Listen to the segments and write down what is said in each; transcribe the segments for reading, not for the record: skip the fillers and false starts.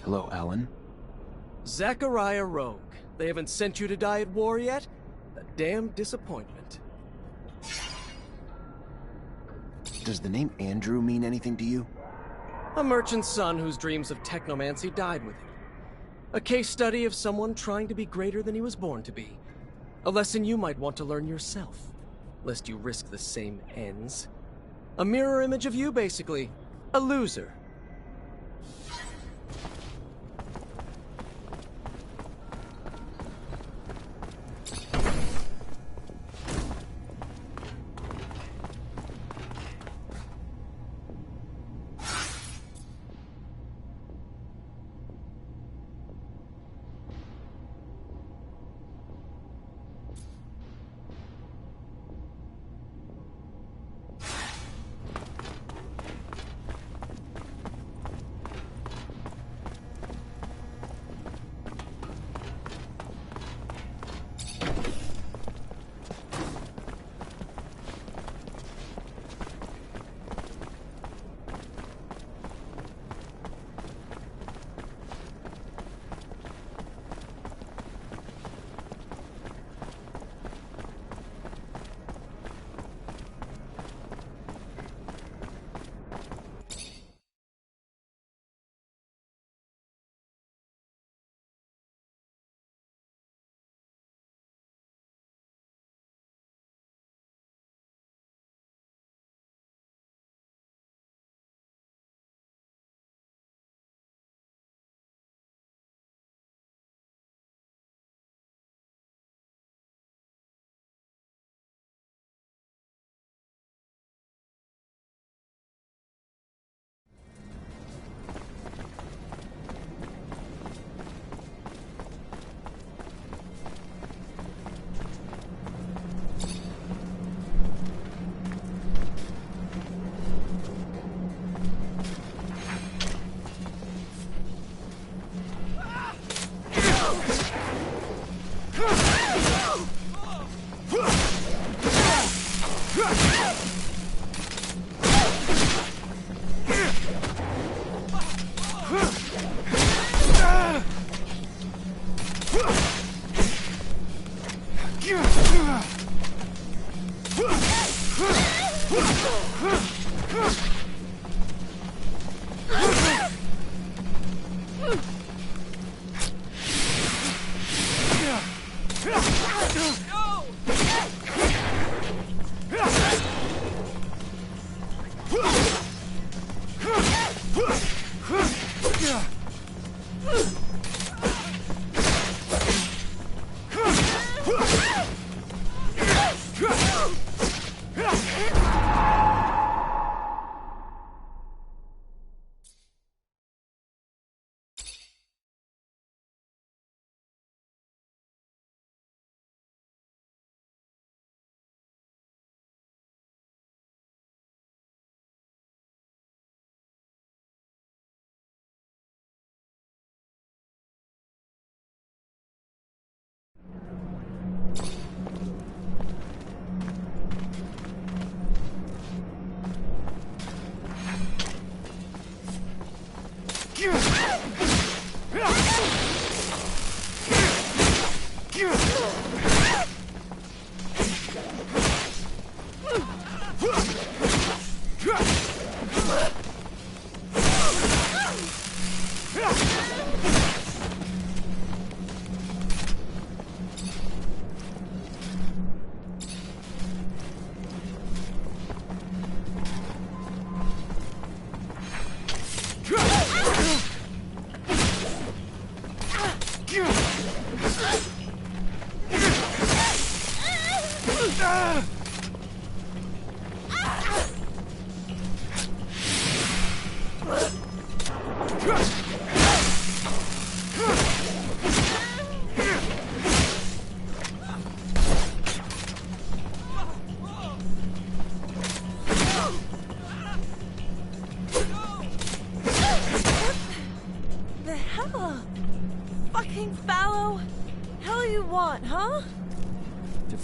Hello, Alan. Zachariah Rogue. They haven't sent you to die at war yet? A damn disappointment. Does the name Andrew mean anything to you? A merchant's son whose dreams of technomancy died with him. A case study of someone trying to be greater than he was born to be. A lesson you might want to learn yourself, lest you risk the same ends. A mirror image of you, basically. A loser.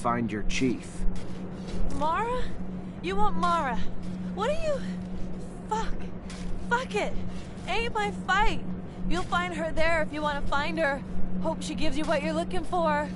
Find your chief. Mara? You want Mara? What are you... Fuck it. Ain't my fight. You'll find her there if you want to find her. Hope she gives you what you're looking for.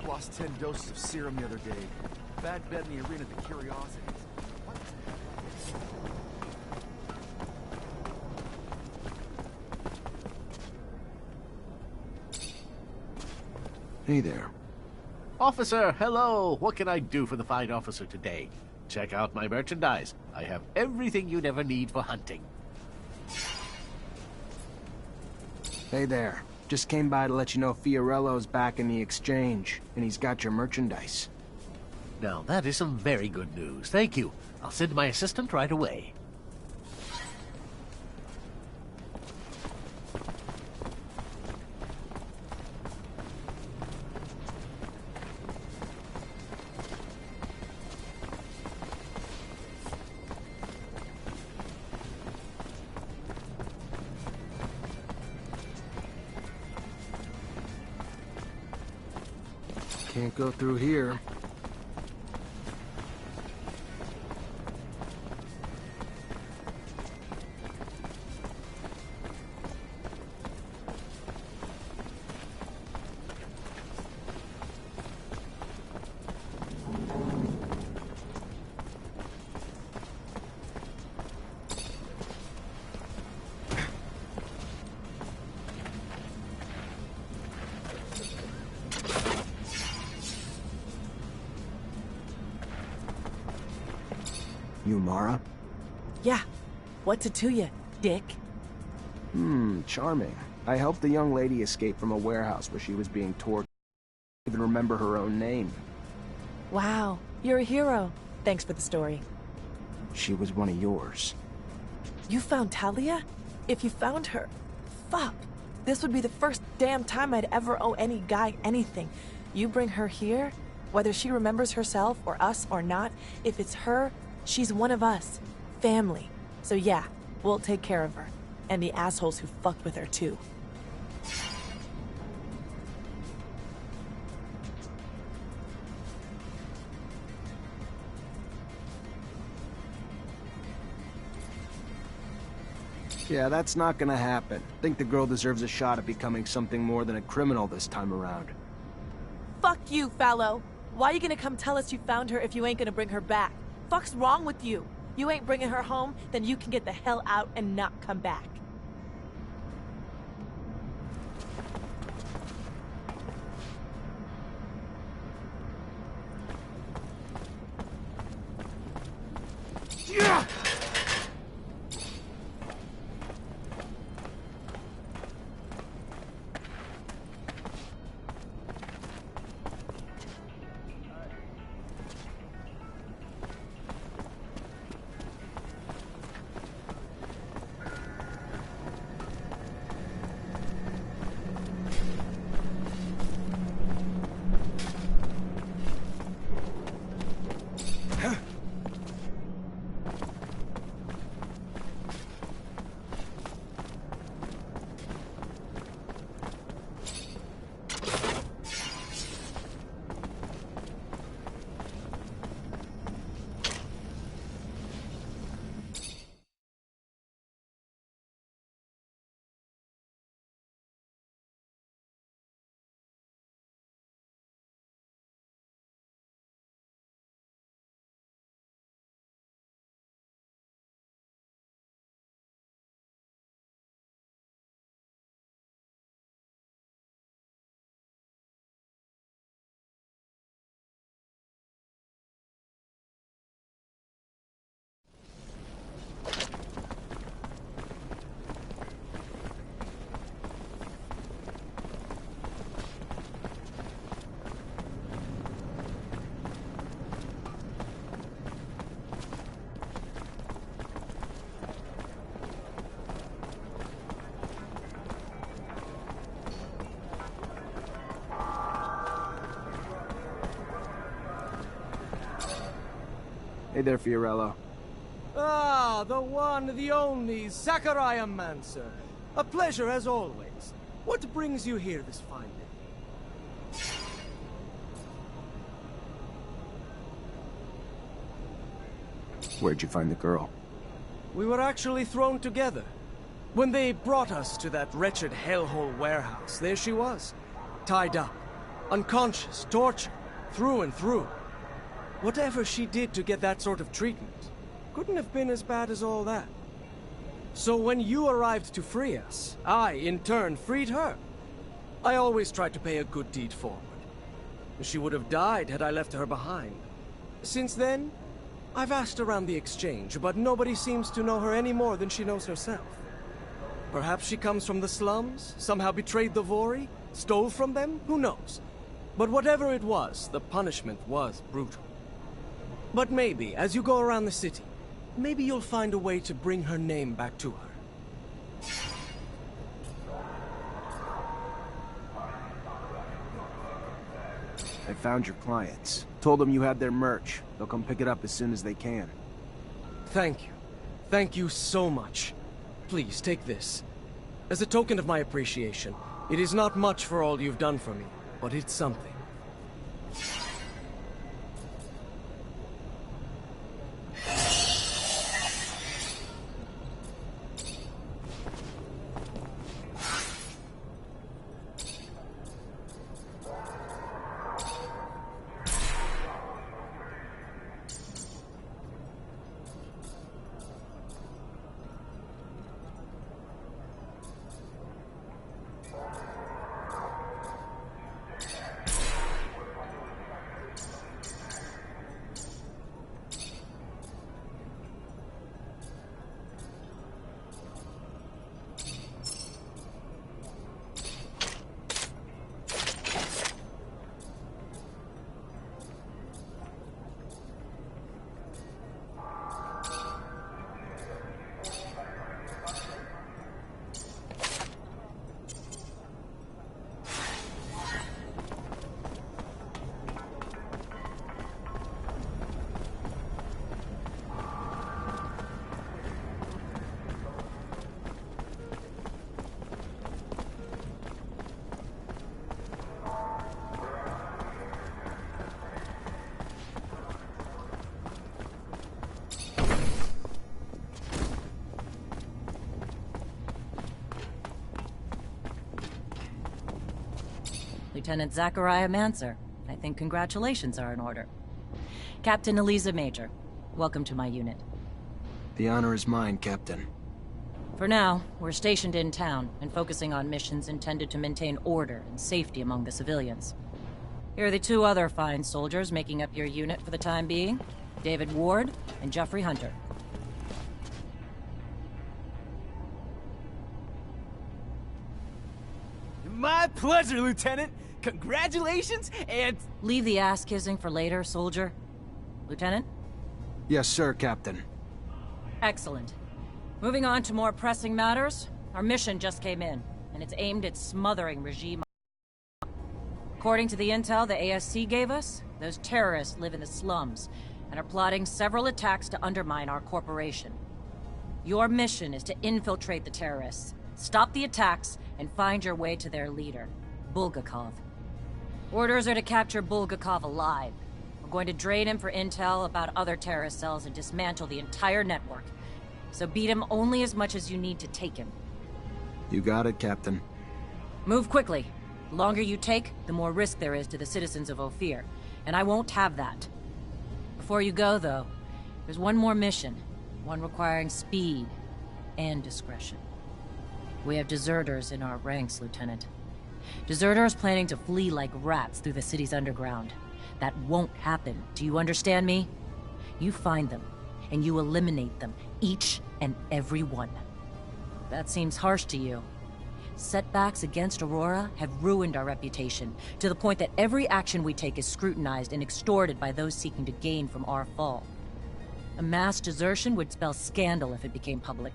Lost 10 doses of serum the other day. Bad bed in the arena at the Curiosities. What? Hey there. Officer, hello! What can I do for the fine officer today? Check out my merchandise. I have everything you'd ever need for hunting. Hey there. Just came by to let you know Fiorello's back in the exchange, and he's got your merchandise. Now, that is some very good news. Thank you. I'll send my assistant right away. Can't go through here. You Mara? Yeah. What's it to you, dick? Charming. I helped the young lady escape from a warehouse where she was being tortured. I even remember her own name. Wow, you're a hero. Thanks for the story. She was one of yours. You found Talia? If you found her... Fuck. This would be the first damn time I'd ever owe any guy anything. You bring her here, whether she remembers herself or us or not, if it's her, she's one of us. Family. So yeah, we'll take care of her. And the assholes who fucked with her too. Yeah, that's not gonna happen. Think the girl deserves a shot at becoming something more than a criminal this time around. Fuck you, Fallow. Why you gonna come tell us you found her if you ain't gonna bring her back? Fuck's wrong with you? You ain't bringing her home, then you can get the hell out and not come back. Yeah! Hey there, Fiorello. Ah, the one, the only, Technomancer. A pleasure as always. What brings you here this fine day? Where'd you find the girl? We were actually thrown together. When they brought us to that wretched hellhole warehouse, there she was. Tied up, unconscious, tortured, through and through. Whatever she did to get that sort of treatment couldn't have been as bad as all that. So when you arrived to free us, I, in turn, freed her. I always tried to pay a good deed forward. She would have died had I left her behind. Since then, I've asked around the exchange, but nobody seems to know her any more than she knows herself. Perhaps she comes from the slums, somehow betrayed the Vori, stole from them, who knows? But whatever it was, the punishment was brutal. But maybe, as you go around the city, maybe you'll find a way to bring her name back to her. I found your clients. Told them you had their merch. They'll come pick it up as soon as they can. Thank you. Thank you so much. Please, take this. As a token of my appreciation, it is not much for all you've done for me, but it's something. Lieutenant Technomancer. I think congratulations are in order. Captain Eliza Major, welcome to my unit. The honor is mine, Captain. For now, we're stationed in town and focusing on missions intended to maintain order and safety among the civilians. Here are the two other fine soldiers making up your unit for the time being, David Ward and Jeffrey Hunter. My pleasure, Lieutenant. Congratulations, and... Leave the ass-kissing for later, soldier. Lieutenant? Yes, sir, Captain. Excellent. Moving on to more pressing matters, our mission just came in, and it's aimed at smothering regime. According to the intel the ASC gave us, those terrorists live in the slums and are plotting several attacks to undermine our corporation. Your mission is to infiltrate the terrorists, stop the attacks, and find your way to their leader, Bulgakov. Orders are to capture Bulgakov alive. We're going to drain him for intel about other terrorist cells and dismantle the entire network. So beat him only as much as you need to take him. You got it, Captain. Move quickly. The longer you take, the more risk there is to the citizens of Ophir, and I won't have that. Before you go, though, there's one more mission, one requiring speed and discretion. We have deserters in our ranks, Lieutenant. Deserters planning to flee like rats through the city's underground. That won't happen. Do you understand me? You find them, and you eliminate them, each and every one. That seems harsh to you. Setbacks against Aurora have ruined our reputation, to the point that every action we take is scrutinized and extorted by those seeking to gain from our fall. A mass desertion would spell scandal if it became public.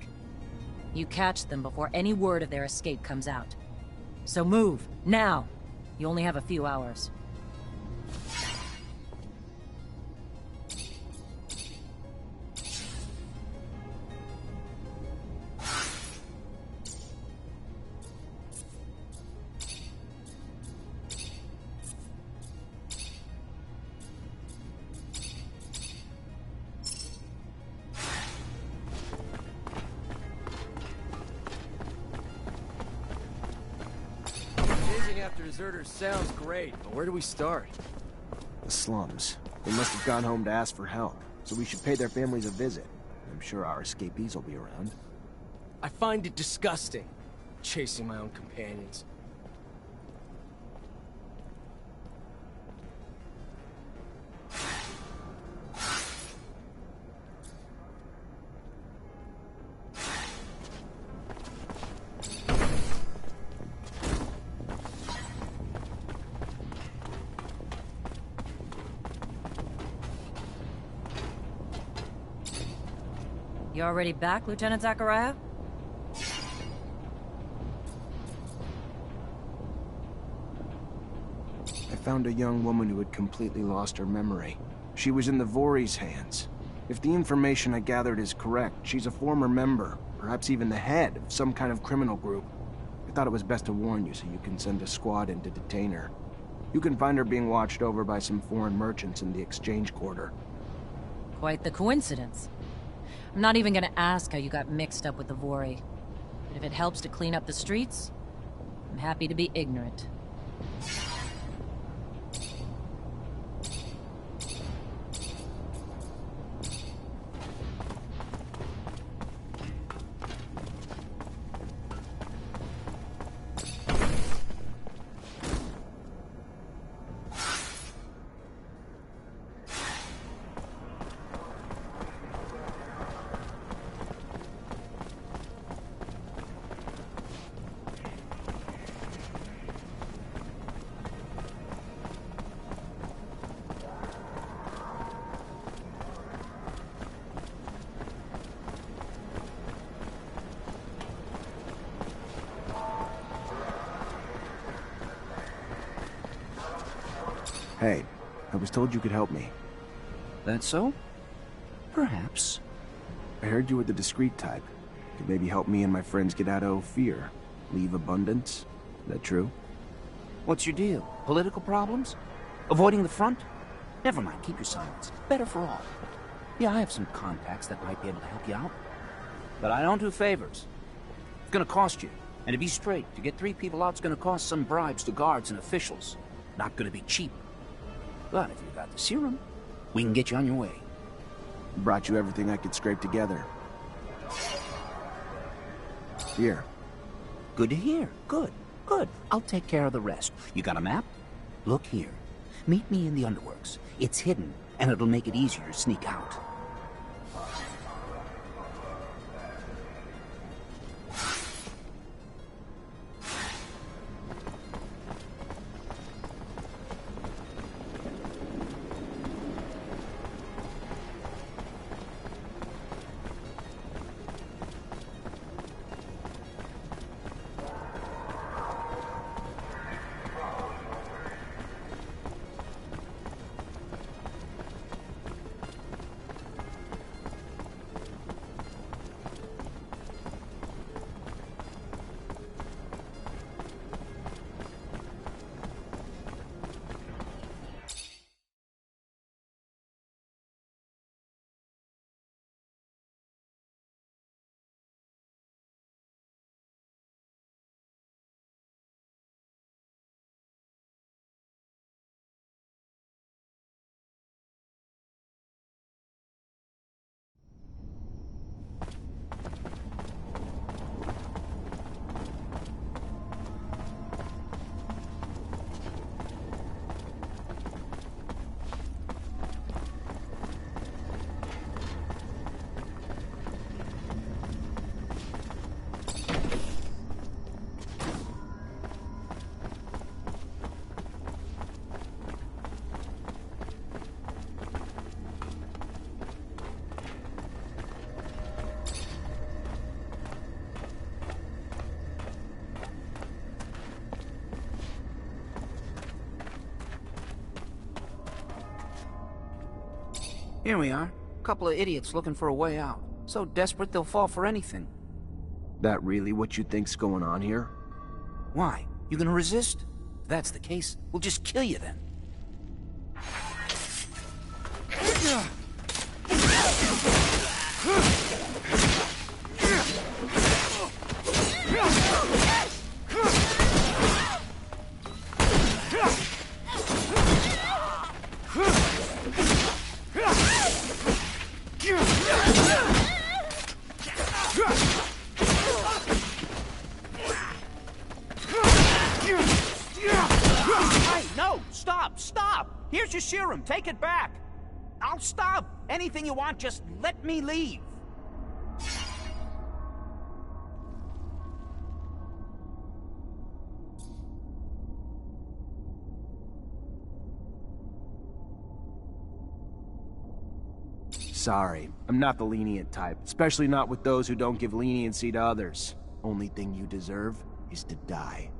You catch them before any word of their escape comes out. So move, now! You only have a few hours. Chasing after deserters sounds great, but where do we start? The slums. They must have gone home to ask for help, so we should pay their families a visit. I'm sure our escapees will be around. I find it disgusting, chasing my own companions. You already back, Lieutenant Zachariah? I found a young woman who had completely lost her memory. She was in the Voorhees' hands. If the information I gathered is correct, she's a former member, perhaps even the head of some kind of criminal group. I thought it was best to warn you so you can send a squad in to detain her. You can find her being watched over by some foreign merchants in the exchange quarter. Quite the coincidence. I'm not even gonna ask how you got mixed up with the Vori. But if it helps to clean up the streets, I'm happy to be ignorant. Hey, I was told you could help me. That so? Perhaps. I heard you were the discreet type. Could maybe help me and my friends get out of Ophir. Leave abundance. Is that true? What's your deal? Political problems? Avoiding the front? Never mind, keep your silence. Better for all. Yeah, I have some contacts that might be able to help you out. But I don't do favors. It's gonna cost you. And to be straight, to get 3 people out, it's gonna cost some bribes to guards and officials. Not gonna be cheap. But if you got the serum, we can get you on your way. Brought you everything I could scrape together. Here. Good to hear. Good. Good. I'll take care of the rest. You got a map? Look here. Meet me in the underworks. It's hidden, and it'll make it easier to sneak out. Here we are. Couple of idiots looking for a way out. So desperate they'll fall for anything. That really what you think's going on here? Why? You gonna resist? If that's the case, we'll just kill you then. Hey, no! Stop! Stop! Here's your serum. Take it back. I'll stop. Anything you want, just let me leave. Sorry, I'm not the lenient type, especially not with those who don't give leniency to others. Only thing you deserve is to die.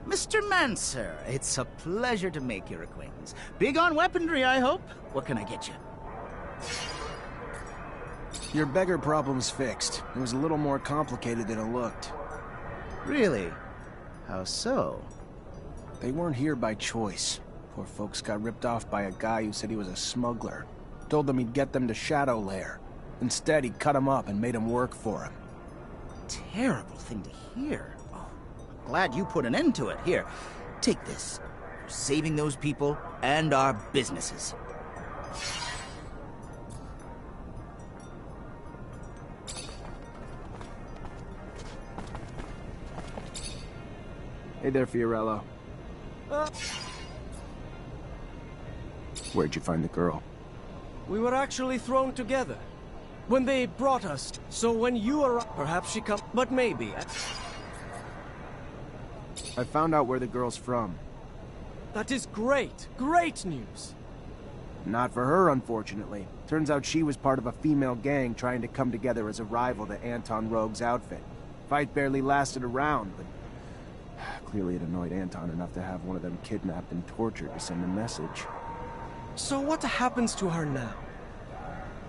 Mr. Mancer, it's a pleasure to make your acquaintance. Big on weaponry, I hope? What can I get you? Your beggar problem's fixed. It was a little more complicated than it looked. Really? How so? They weren't here by choice. Poor folks got ripped off by a guy who said he was a smuggler. Told them he'd get them to Shadow Lair. Instead, he cut them up and made them work for him. Terrible thing to hear. Oh, I'm glad you put an end to it. Here, take this. For saving those people and our businesses. Hey there, Fiorello. Where'd you find the girl? We were actually thrown together. When they brought us, so when you arrived, perhaps she come, but maybe. I found out where the girl's from. That is great, great news. Not for her, unfortunately. Turns out she was part of a female gang trying to come together as a rival to Anton Rogue's outfit. Fight barely lasted a round, but clearly it annoyed Anton enough to have one of them kidnapped and tortured to send a message. So what happens to her now?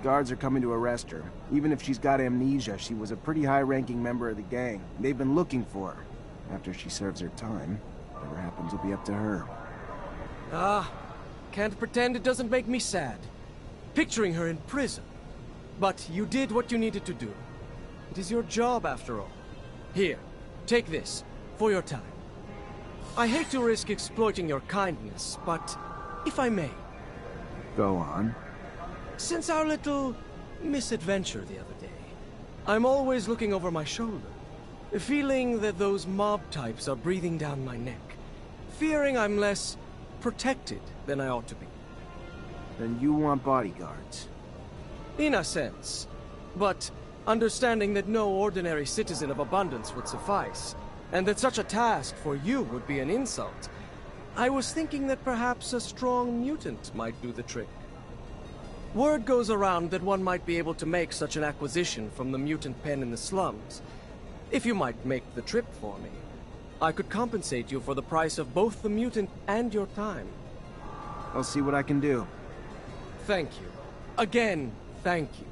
Guards are coming to arrest her. Even if she's got amnesia, she was a pretty high-ranking member of the gang. They've been looking for her. After she serves her time, whatever happens will be up to her. Ah, can't pretend it doesn't make me sad. Picturing her in prison. But you did what you needed to do. It is your job, after all. Here, take this, for your time. I hate to risk exploiting your kindness, but if I may. Go on. Since our little misadventure the other day, I'm always looking over my shoulder, feeling that those mob types are breathing down my neck, fearing I'm less protected than I ought to be. Then you want bodyguards. In a sense. But understanding that no ordinary citizen of Abundance would suffice, and that such a task for you would be an insult, I was thinking that perhaps a strong mutant might do the trick. Word goes around that one might be able to make such an acquisition from the mutant pen in the slums. If you might make the trip for me, I could compensate you for the price of both the mutant and your time. I'll see what I can do. Thank you. Again, thank you.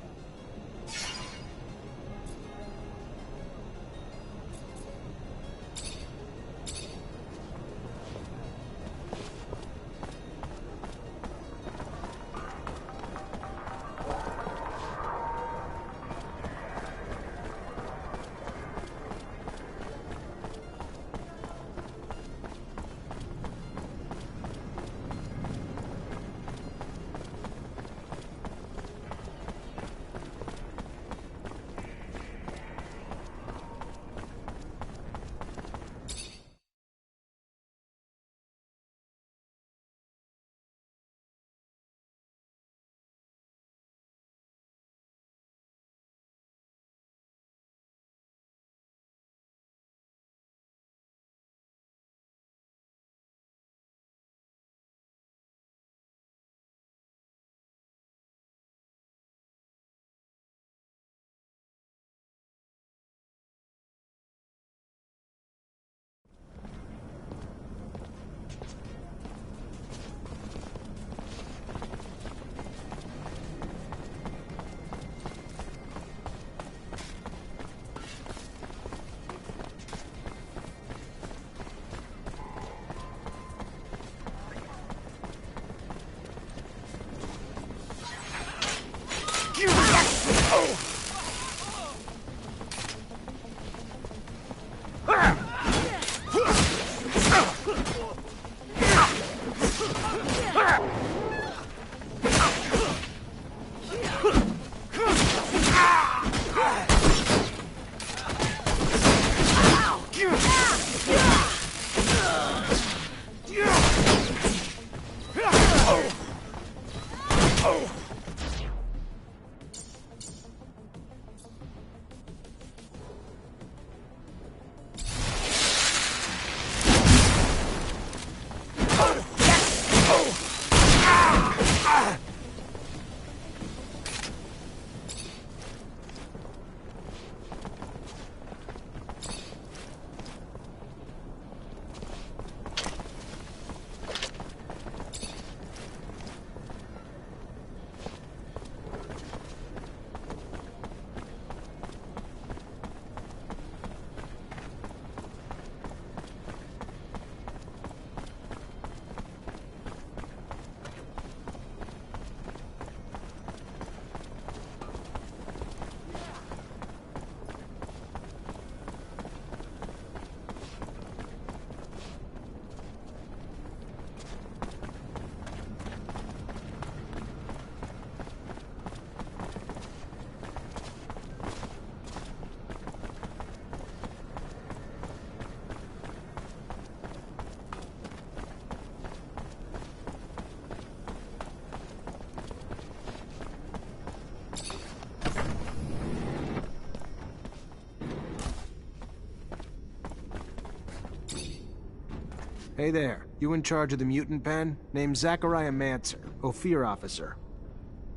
Hey there, you in charge of the mutant pen? Name's Zachariah Mancer, Ophir officer.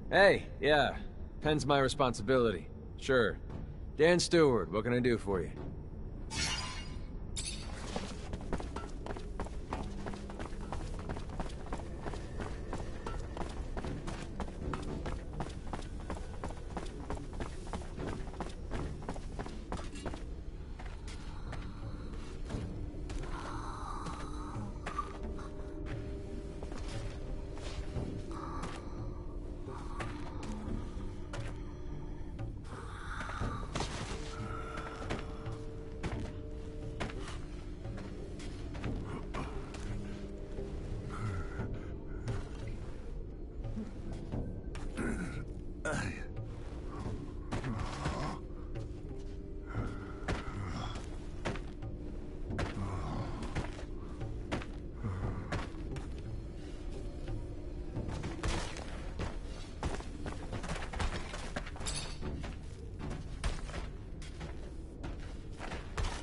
Hey, yeah. Pen's my responsibility. Sure. Dan Stewart, what can I do for you?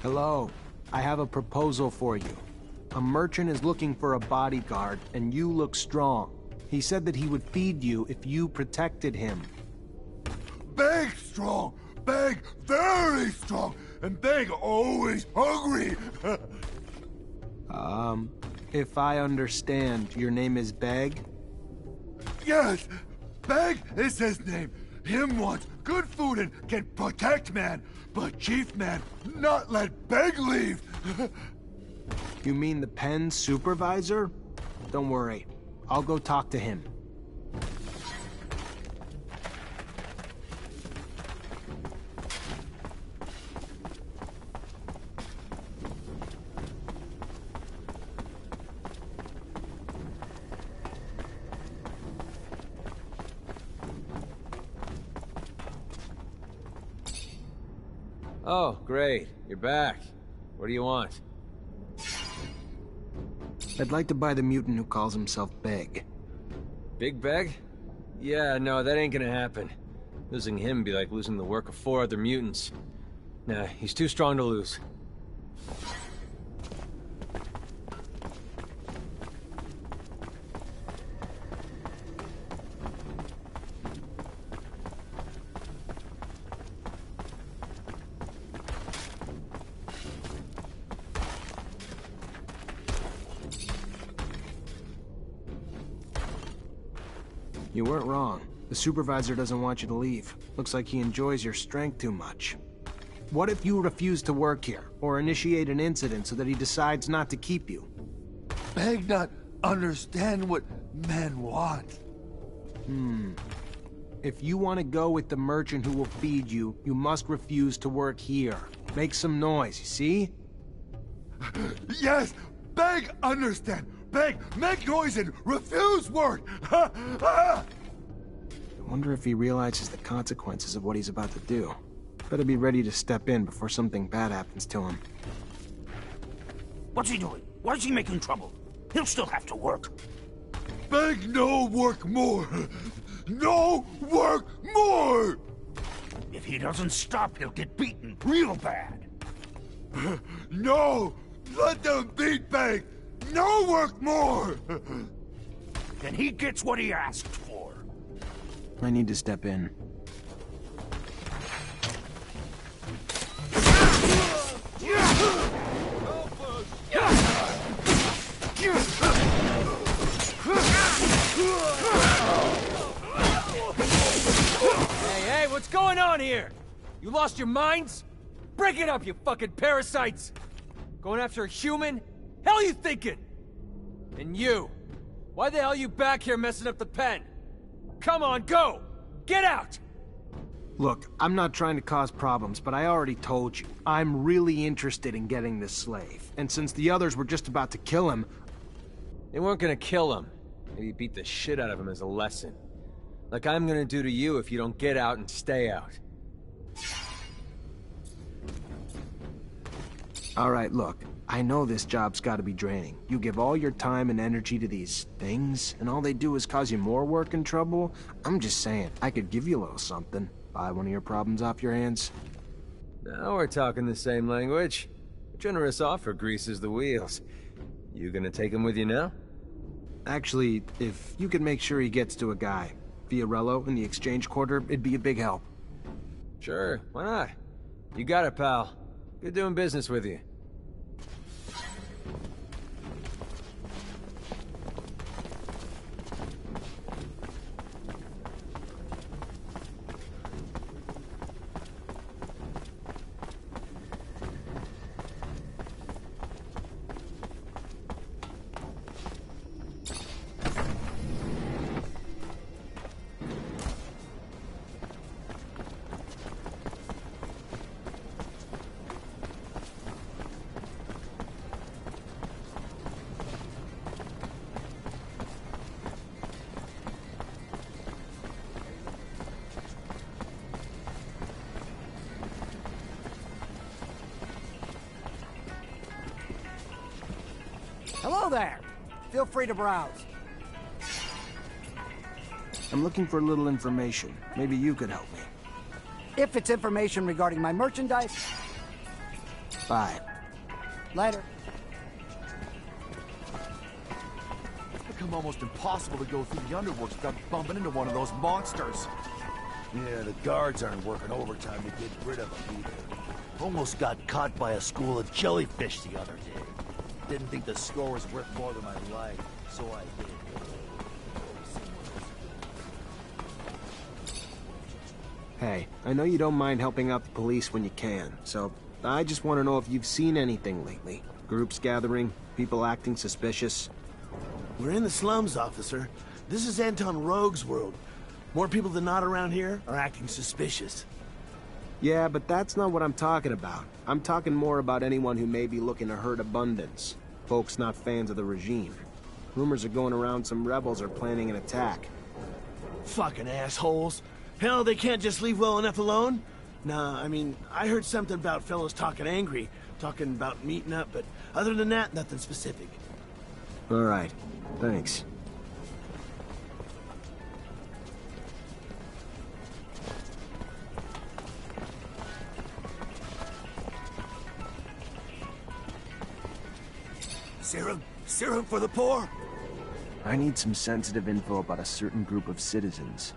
Hello. I have a proposal for you. A merchant is looking for a bodyguard, and you look strong. He said that he would feed you if you protected him. Big strong, big, very strong, and big always hungry. If I understand, your name is Beg? Yes, Beg is his name. Him wants good food and can protect man, but Chief Man not let Beg leave. You mean the pen's supervisor? Don't worry. I'll go talk to him. Oh, great. You're back. What do you want? I'd like to buy the mutant who calls himself Beg. Big Beg? Yeah, no, that ain't gonna happen. Losing him would be like losing the work of 4 other mutants. Nah, he's too strong to lose. You weren't wrong. The supervisor doesn't want you to leave. Looks like he enjoys your strength too much. What if you refuse to work here, or initiate an incident so that he decides not to keep you? Beg not understand what men want. If you want to go with the merchant who will feed you, you must refuse to work here. Make some noise, you see? Yes, Beg understand. Beg, make noise and refuse work. I wonder if he realizes the consequences of what he's about to do. Better be ready to step in before something bad happens to him. What's he doing? Why is he making trouble? He'll still have to work. Beg no work more. No work more. If he doesn't stop, he'll get beaten real bad. No, let them beat Beg. No work more. Then he gets what he asked for. I need to step in. Hey, what's going on here? You lost your minds? Break it up, you fucking parasites! Going after a human? Hell you thinking? And you? Why the hell you back here messing up the pen? Come on, go! Get out! Look, I'm not trying to cause problems, but I already told you. I'm really interested in getting this slave. And since the others were just about to kill him... They weren't gonna kill him. Maybe beat the shit out of him as a lesson. Like I'm gonna do to you if you don't get out and stay out. Alright, look. I know this job's gotta be draining. You give all your time and energy to these things, and all they do is cause you more work and trouble? I'm just saying, I could give you a little something. Buy one of your problems off your hands. Now we're talking the same language. A generous offer greases the wheels. You gonna take him with you now? Actually, if you could make sure he gets to a guy, Fiorello in the exchange quarter, it'd be a big help. Sure, why not? You got it, pal. Good doing business with you. Hello there. Feel free to browse. I'm looking for a little information. Maybe you could help me. If it's information regarding my merchandise, Bye. Later. It's become almost impossible to go through the underworks without bumping into one of those monsters. Yeah, the guards aren't working overtime to get rid of them either. Almost got caught by a school of jellyfish the other day. Didn't think the score was worth more than my life, so I did. Hey, I know you don't mind helping out the police when you can, so I just want to know if you've seen anything lately. Groups gathering, people acting suspicious. We're in the slums, officer. This is Anton Rogue's world. More people than not around here are acting suspicious. Yeah, but that's not what I'm talking about. I'm talking more about anyone who may be looking to hurt Abundance. Folks not fans of the regime. Rumors are going around some rebels are planning an attack. Fucking assholes. Hell, they can't just leave well enough alone? Nah, I mean, I heard something about fellows talking angry, talking about meeting up, but other than that, nothing specific. All right. Thanks. Serum? Serum for the poor? I need some sensitive info about a certain group of citizens.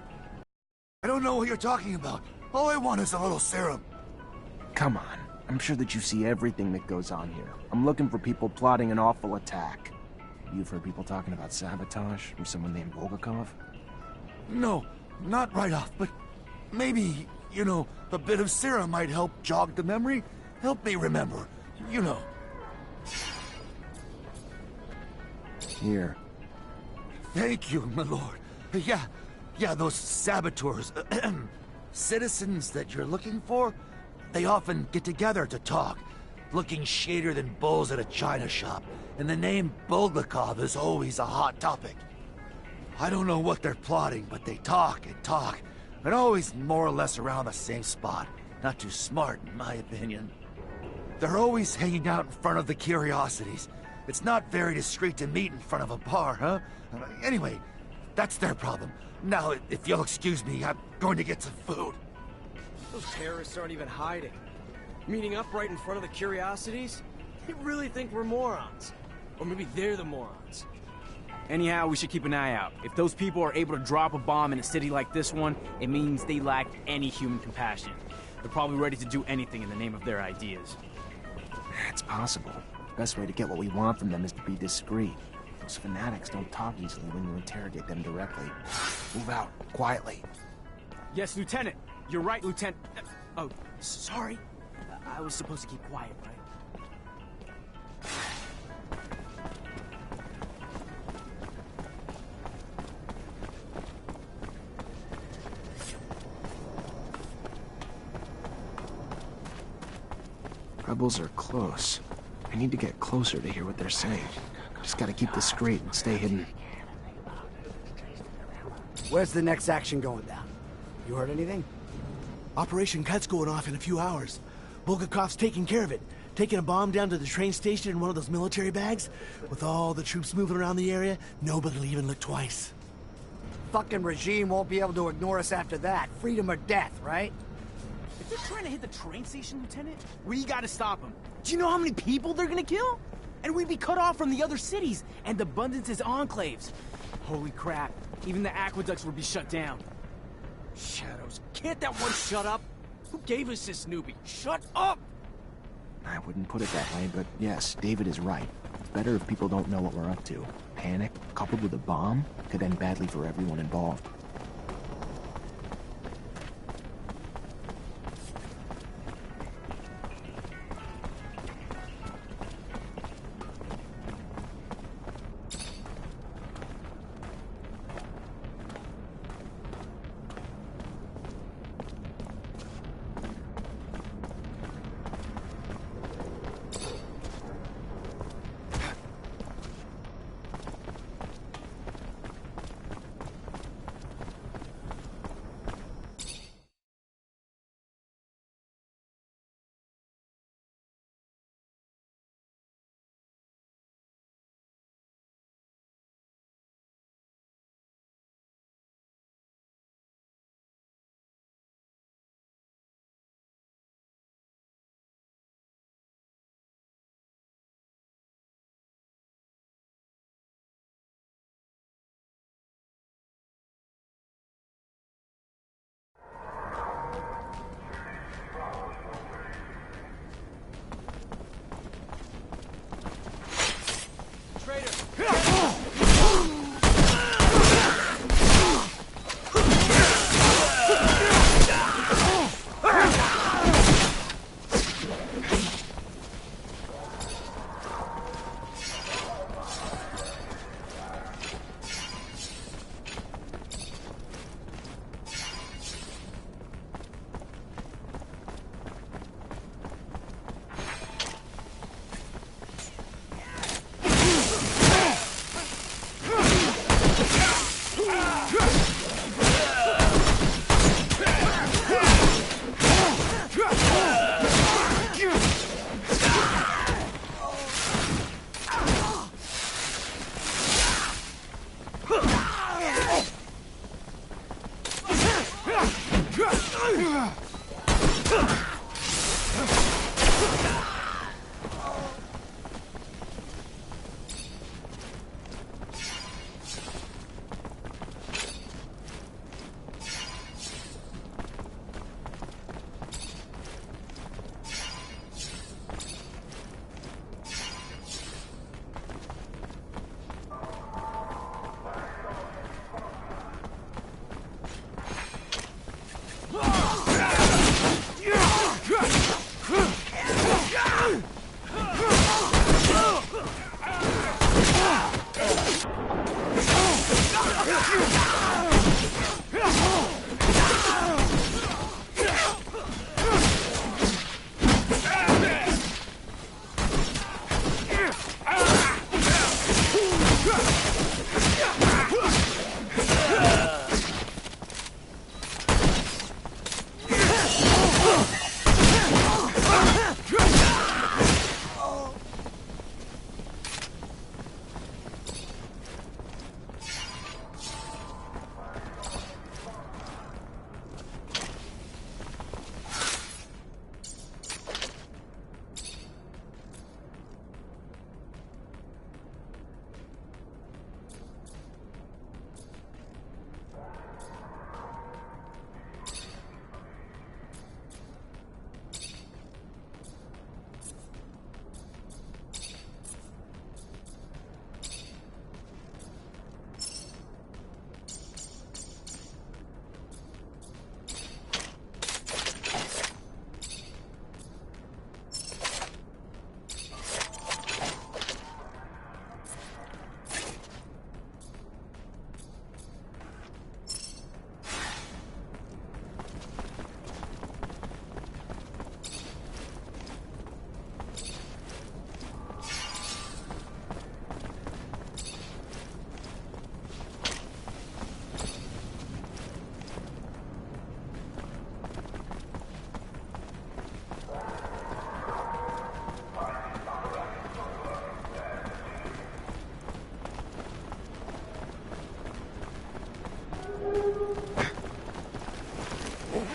I don't know what you're talking about. All I want is a little serum. Come on. I'm sure that you see everything that goes on here. I'm looking for people plotting an awful attack. You've heard people talking about sabotage from someone named Bulgakov? No, not right off, but maybe, you know, a bit of serum might help jog the memory. Help me remember, you know. Here. Thank you, my lord. Yeah, those saboteurs, citizens that you're looking for, they often get together to talk, looking shadier than bulls at a china shop, and the name Bulgakov is always a hot topic. I don't know what they're plotting, but they talk, and always more or less around the same spot. Not too smart, in my opinion. They're always hanging out in front of the curiosities. It's not very discreet to meet in front of a bar, huh? Anyway, that's their problem. Now, if you'll excuse me, I'm going to get some food. Those terrorists aren't even hiding. Meeting up right in front of the curiosities? They really think we're morons. Or maybe they're the morons. Anyhow, we should keep an eye out. If those people are able to drop a bomb in a city like this one, it means they lack any human compassion. They're probably ready to do anything in the name of their ideas. It's possible. The best way to get what we want from them is to be discreet. Those fanatics don't talk easily when you interrogate them directly. Move out, quietly. Yes, Lieutenant. You're right, Lieutenant. Oh, sorry. I was supposed to keep quiet, right? Rebels are close. I need to get closer to hear what they're saying. Just gotta keep discreet and stay hidden. Where's the next action going down? You heard anything? Operation Cut's going off in a few hours. Bulgakov's taking care of it. Taking a bomb down to the train station in one of those military bags. With all the troops moving around the area, nobody'll even look twice. Fucking regime won't be able to ignore us after that. Freedom or death, right? If they're trying to hit the train station, Lieutenant, we gotta stop them. Do you know how many people they're gonna kill? And we'd be cut off from the other cities and Abundance's enclaves. Holy crap, even the aqueducts would be shut down. Shadows, can't that one shut up? Who gave us this newbie? Shut up! I wouldn't put it that way, but yes, David is right. It's better if people don't know what we're up to. Panic, coupled with a bomb, could end badly for everyone involved.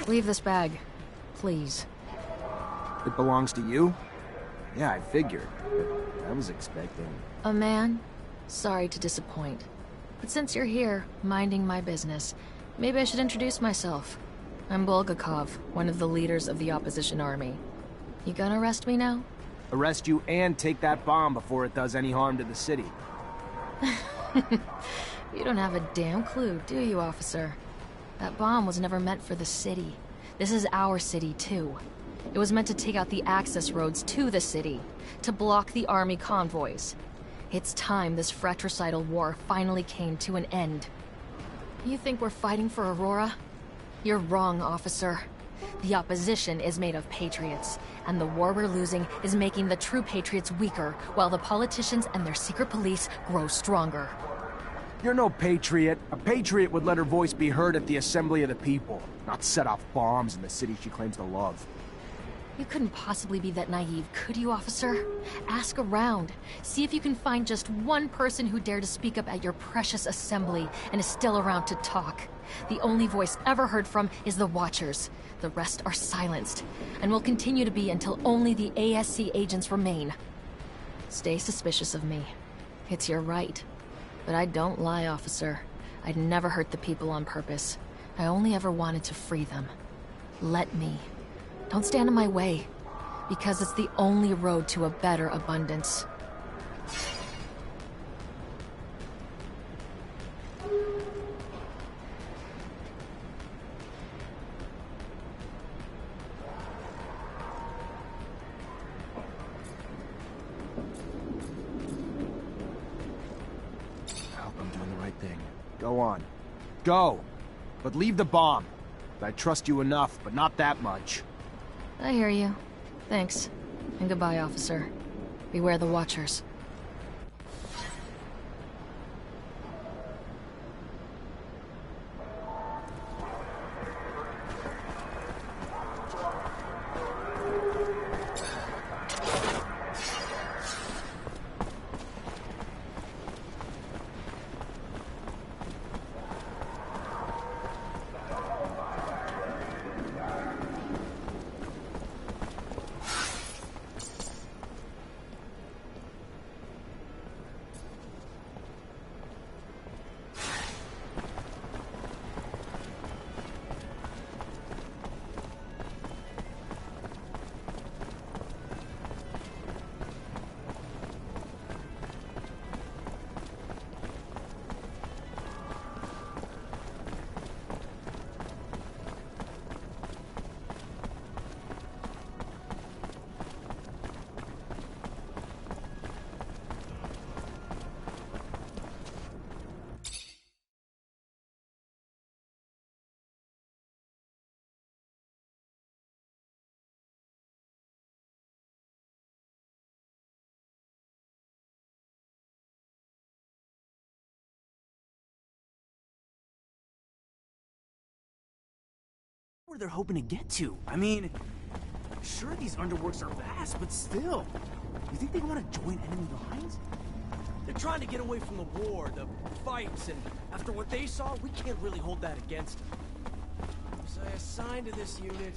Leave this bag, please. It belongs to you? Yeah, I figured. But I was expecting... A man? Sorry to disappoint. But since you're here, minding my business, maybe I should introduce myself. I'm Bulgakov, one of the leaders of the opposition army. You gonna arrest me now? Arrest you and take that bomb before it does any harm to the city. You don't have a damn clue, do you, officer? That bomb was never meant for the city. This is our city, too. It was meant to take out the access roads to the city, to block the army convoys. It's time this fratricidal war finally came to an end. You think we're fighting for Aurora? You're wrong, officer. The opposition is made of patriots, and the war we're losing is making the true patriots weaker, while the politicians and their secret police grow stronger. You're no patriot. A patriot would let her voice be heard at the assembly of the people, not set off bombs in the city she claims to love. You couldn't possibly be that naive, could you, officer? Ask around. See if you can find just one person who dared to speak up at your precious assembly and is still around to talk. The only voice ever heard from is the Watchers. The rest are silenced, and will continue to be until only the ASC agents remain. Stay suspicious of me. It's your right. But I don't lie, officer. I'd never hurt the people on purpose. I only ever wanted to free them. Let me. Don't stand in my way, because it's the only road to a better abundance. Go on. Go! But leave the bomb. I trust you enough, but not that much. I hear you. Thanks. And goodbye, officer. Beware the Watchers. where they're hoping to get to. I mean, sure, these underworks are vast, but still. You think they want to join enemy lines? They're trying to get away from the war, the fights, and after what they saw, we can't really hold that against them. So I assigned to this unit.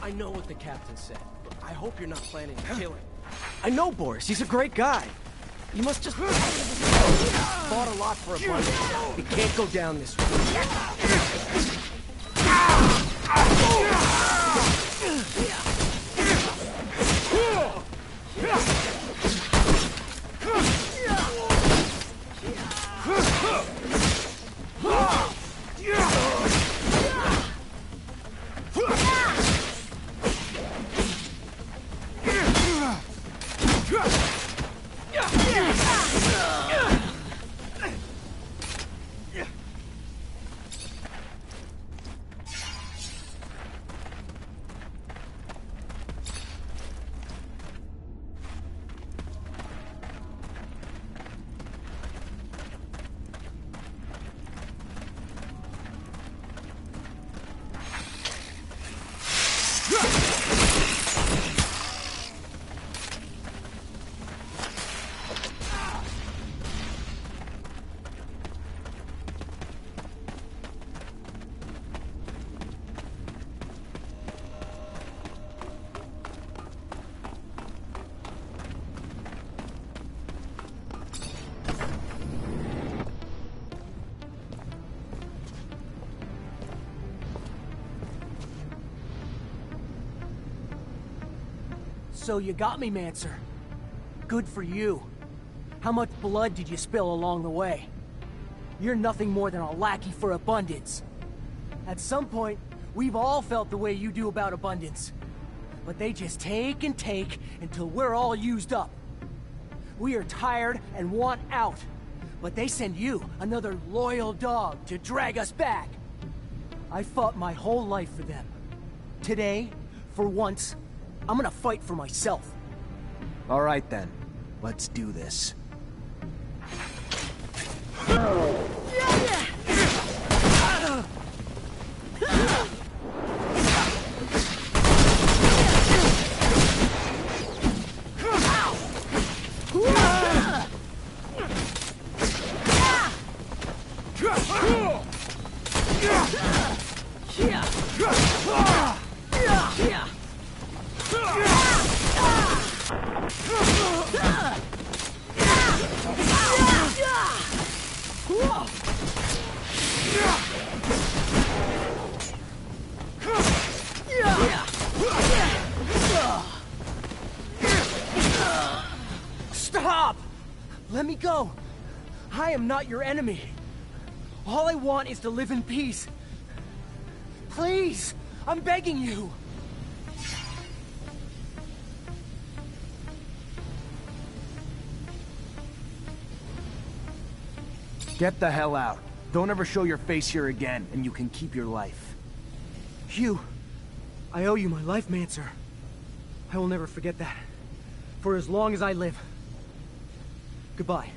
I know what the captain said, but I hope you're not planning to kill him. I know Boris, he's a great guy. You must just... fought a lot for a bunch. It can't go down this way. So you got me, Mancer. Good for you. How much blood did you spill along the way? You're nothing more than a lackey for abundance. At some point, we've all felt the way you do about abundance. But they just take and take until we're all used up. We are tired and want out. But they send you, another loyal dog, to drag us back. I fought my whole life for them. Today, for once, I'm gonna fight for myself. All right then, let's do this. Stop! Let me go. I am not your enemy. All I want is to live in peace. Please, I'm begging you. Get the hell out. Don't ever show your face here again, and you can keep your life. Hugh, I owe you my life, Mancer. I will never forget that. For as long as I live. Goodbye.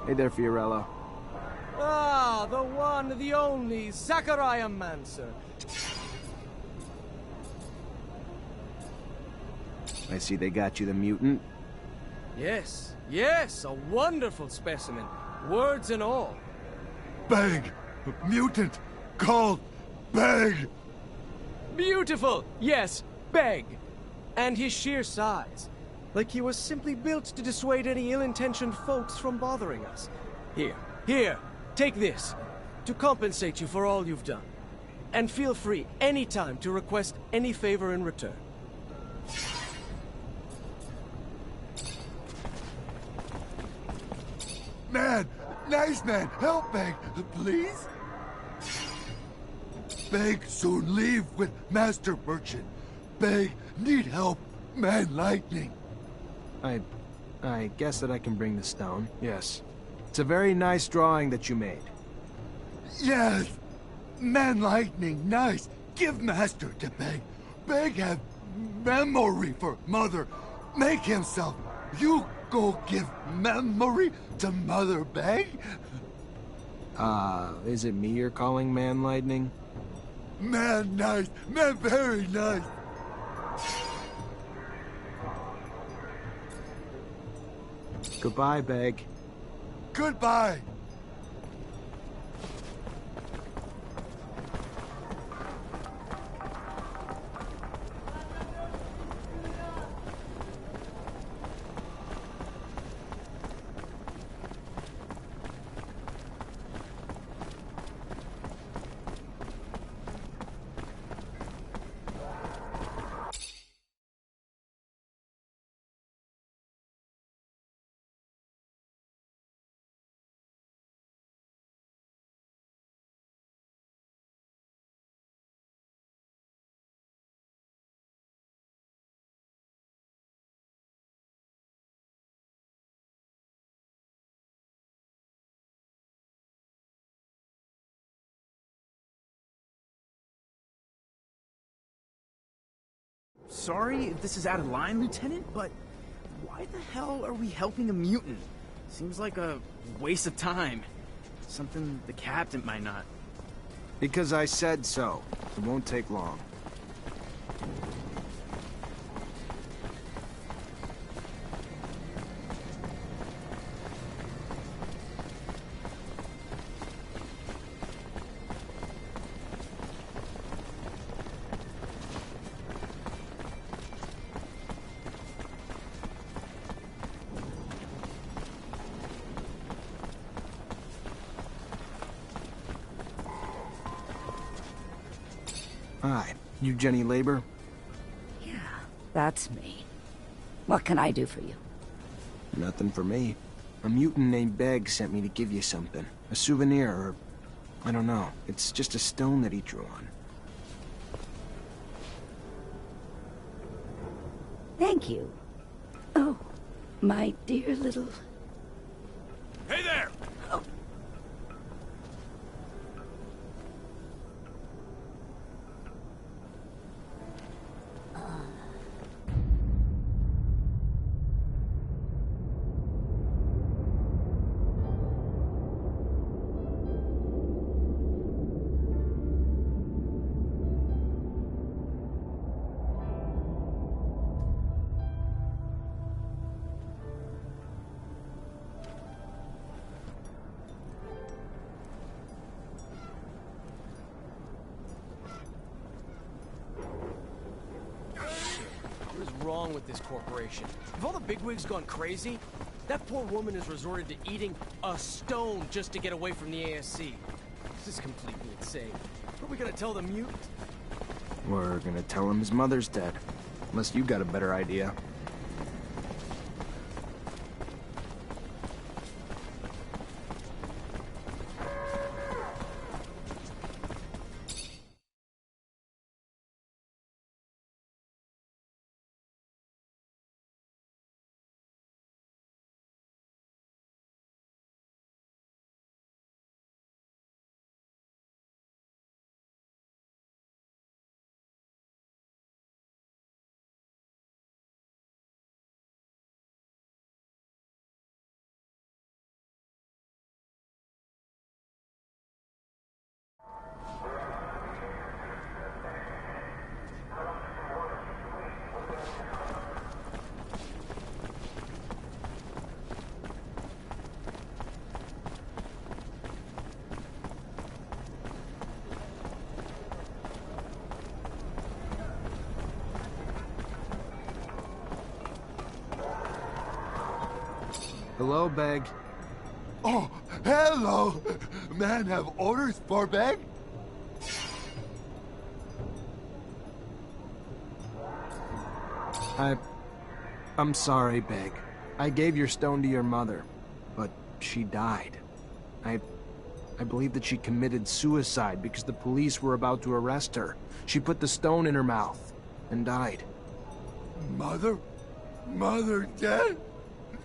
Hey there, Fiorello. Ah, the one, the only, Technomancer. I see they got you the mutant. Yes, yes, a wonderful specimen. Words and all. Beg! Mutant! Called Beg! Beautiful! Yes, Beg. And his sheer size. Like he was simply built to dissuade any ill-intentioned folks from bothering us. Here, take this. To compensate you for all you've done. And feel free anytime to request any favor in return. Man! Nice man! Help Beg! Please? Beg soon leave with Master Merchant. Beg need help. Man Lightning. I guess that I can bring the stone, yes. It's a very nice drawing that you made. Yes! Man Lightning, nice. Give Master to Beg. Beg have memory for Mother. Make himself. You go give memory to Mother Beg? Is it me you're calling Man Lightning? Man nice. Man very nice. Goodbye, Beg. Goodbye. Sorry if this is out of line, Lieutenant, but why the hell are we helping a mutant? Seems like a waste of time. Something the captain might not. Because I said so. It won't take long. Hi, you Jenny Labor? Yeah, that's me. What can I do for you? Nothing for me. A mutant named Beg sent me to give you something. A souvenir, or... I don't know. It's just a stone that he drew on. Thank you. Oh, my dear little... Hey there! Oh. What is wrong with this corporation? Have all the bigwigs gone crazy? That poor woman has resorted to eating a stone just to get away from the ASC. This is completely insane. What are we gonna tell the mutant? We're gonna tell him his mother's dead. Unless you got a better idea. Hello, Beg. Oh, hello! Man, have orders for Beg? I'm sorry, Beg. I gave your stone to your mother, but she died. I believe that she committed suicide because the police were about to arrest her. She put the stone in her mouth and died. Mother? Mother dead?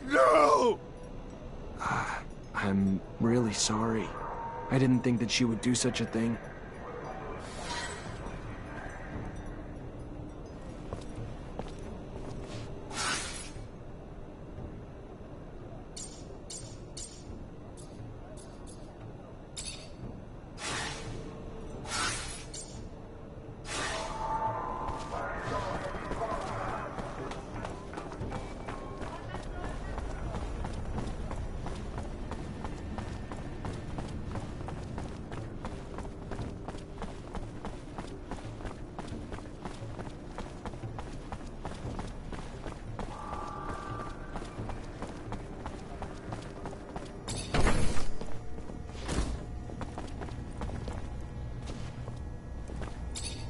No! I'm really sorry. I didn't think that she would do such a thing.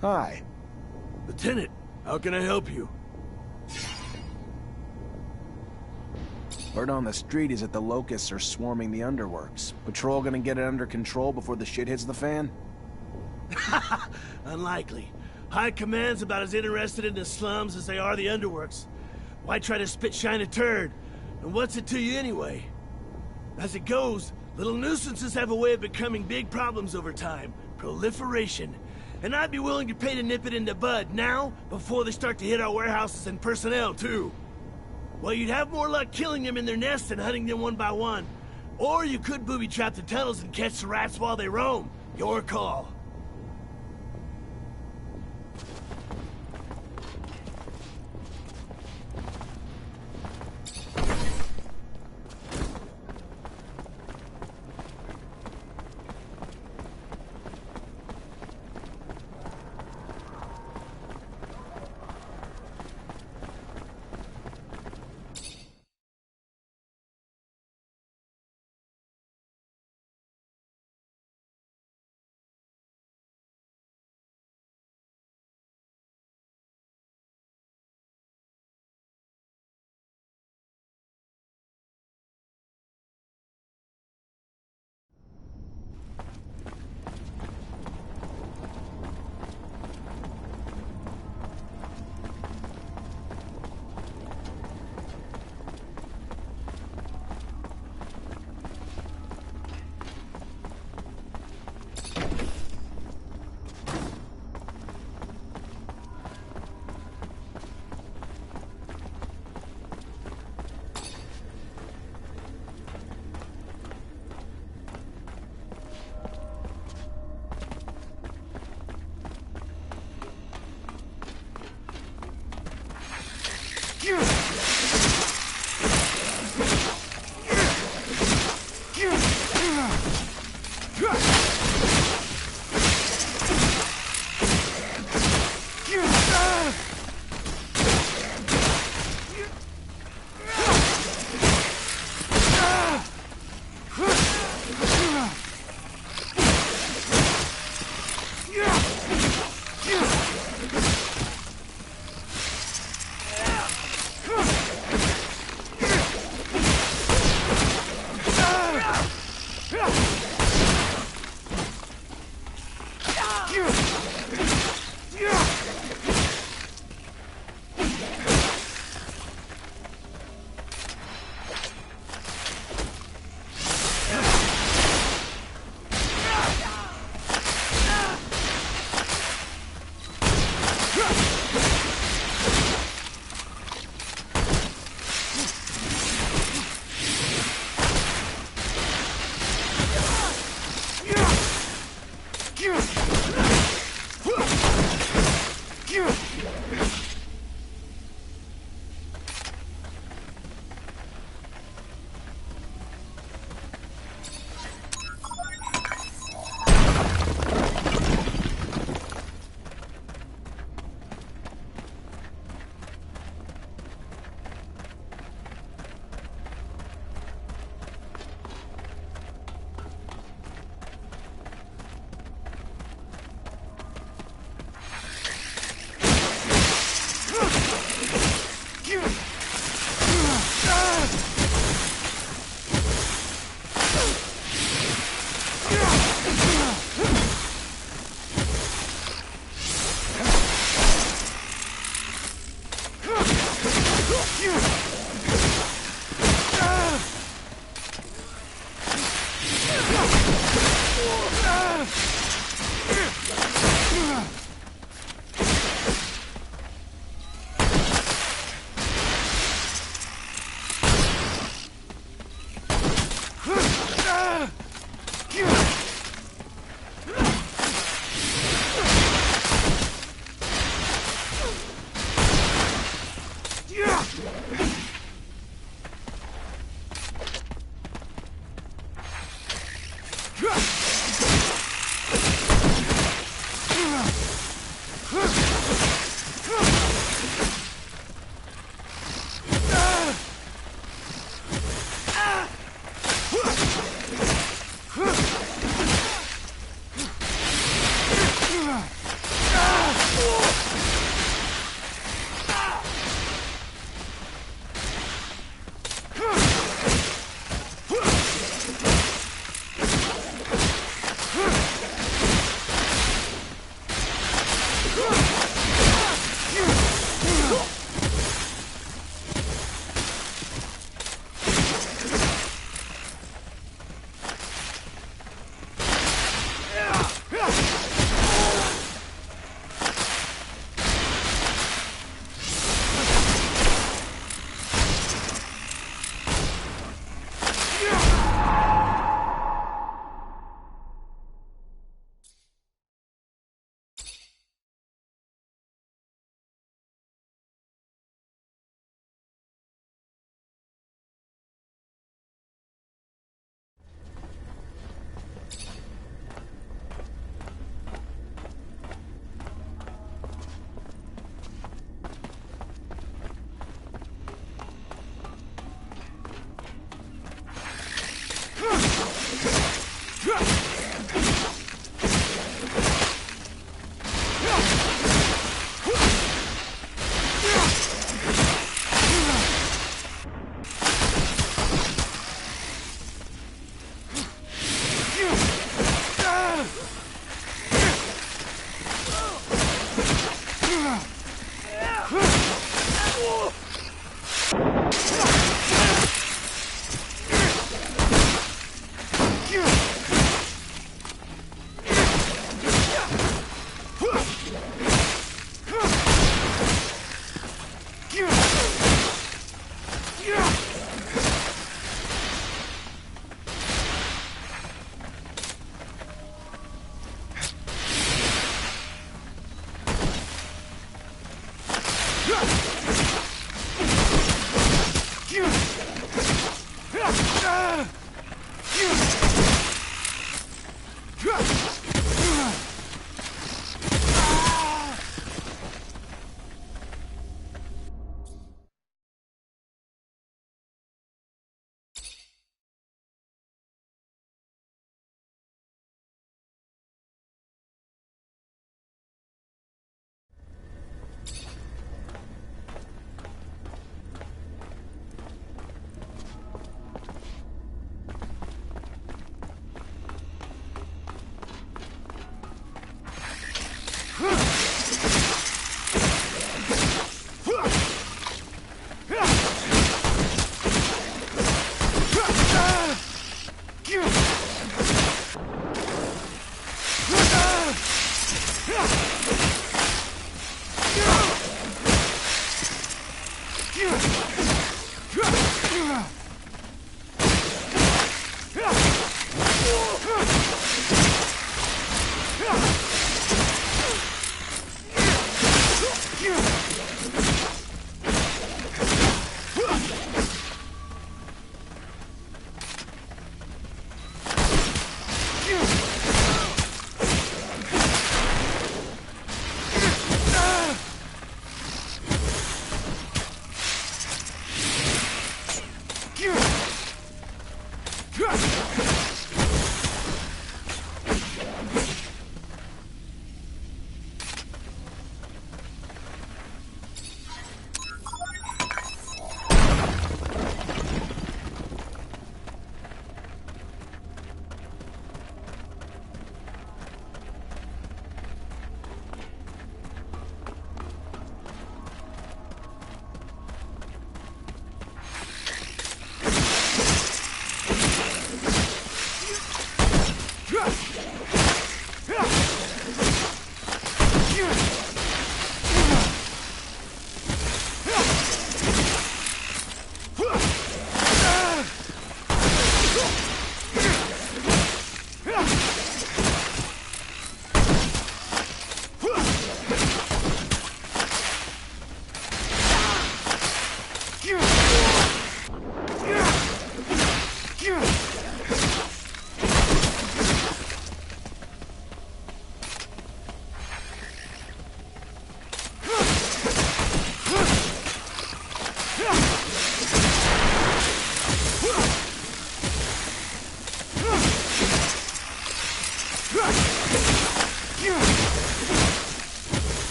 Hi. Lieutenant, how can I help you? Word on the street is that the locusts are swarming the underworks. Patrol gonna get it under control before the shit hits the fan? Unlikely. High Command's about as interested in the slums as they are the underworks. Why try to spit-shine a turd? And what's it to you anyway? As it goes, little nuisances have a way of becoming big problems over time. Proliferation. And I'd be willing to pay to nip it in the bud now, before they start to hit our warehouses and personnel, too. Well, you'd have more luck killing them in their nests than hunting them one by one. Or you could booby-trap the tunnels and catch the rats while they roam. Your call.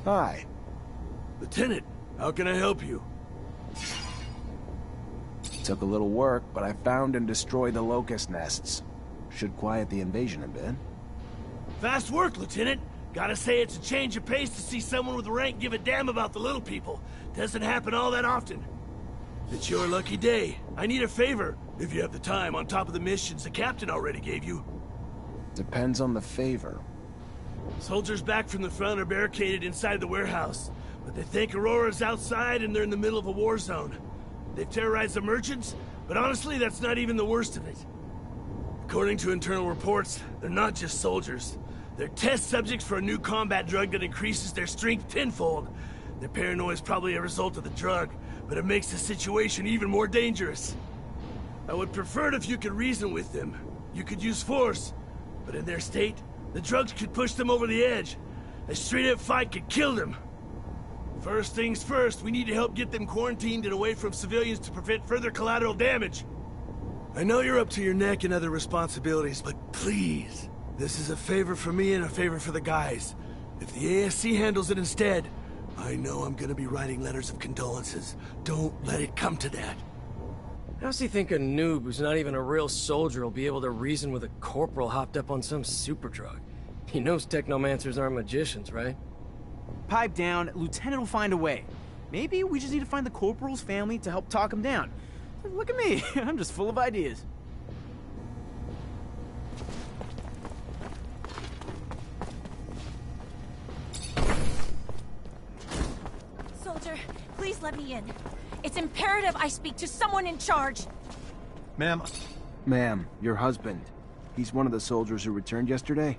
Hi. Lieutenant, how can I help you? Took a little work, but I found and destroyed the locust nests. Should quiet the invasion a bit. Fast work, Lieutenant. Gotta say it's a change of pace to see someone with rank give a damn about the little people. Doesn't happen all that often. It's your lucky day. I need a favor, if you have the time, on top of the missions the captain already gave you. Depends on the favor. Soldiers back from the front are barricaded inside the warehouse, but they think Aurora's outside and they're in the middle of a war zone. They've terrorized the merchants, but honestly, that's not even the worst of it. According to internal reports, they're not just soldiers. They're test subjects for a new combat drug that increases their strength tenfold. Their paranoia is probably a result of the drug, but it makes the situation even more dangerous. I would prefer it if you could reason with them. You could use force, but in their state, the drugs could push them over the edge. A straight-up fight could kill them. First things first, we need to help get them quarantined and away from civilians to prevent further collateral damage. I know you're up to your neck in other responsibilities, but please, this is a favor for me and a favor for the guys. If the ASC handles it instead, I know I'm gonna be writing letters of condolences. Don't let it come to that. How's he think a noob who's not even a real soldier will be able to reason with a corporal hopped up on some super drug? He knows Technomancers aren't magicians, right? Pipe down, Lieutenant will find a way. Maybe we just need to find the corporal's family to help talk him down. Look at me, I'm just full of ideas. Soldier, please let me in. It's imperative I speak to someone in charge. Ma'am. Ma'am, your husband. He's one of the soldiers who returned yesterday?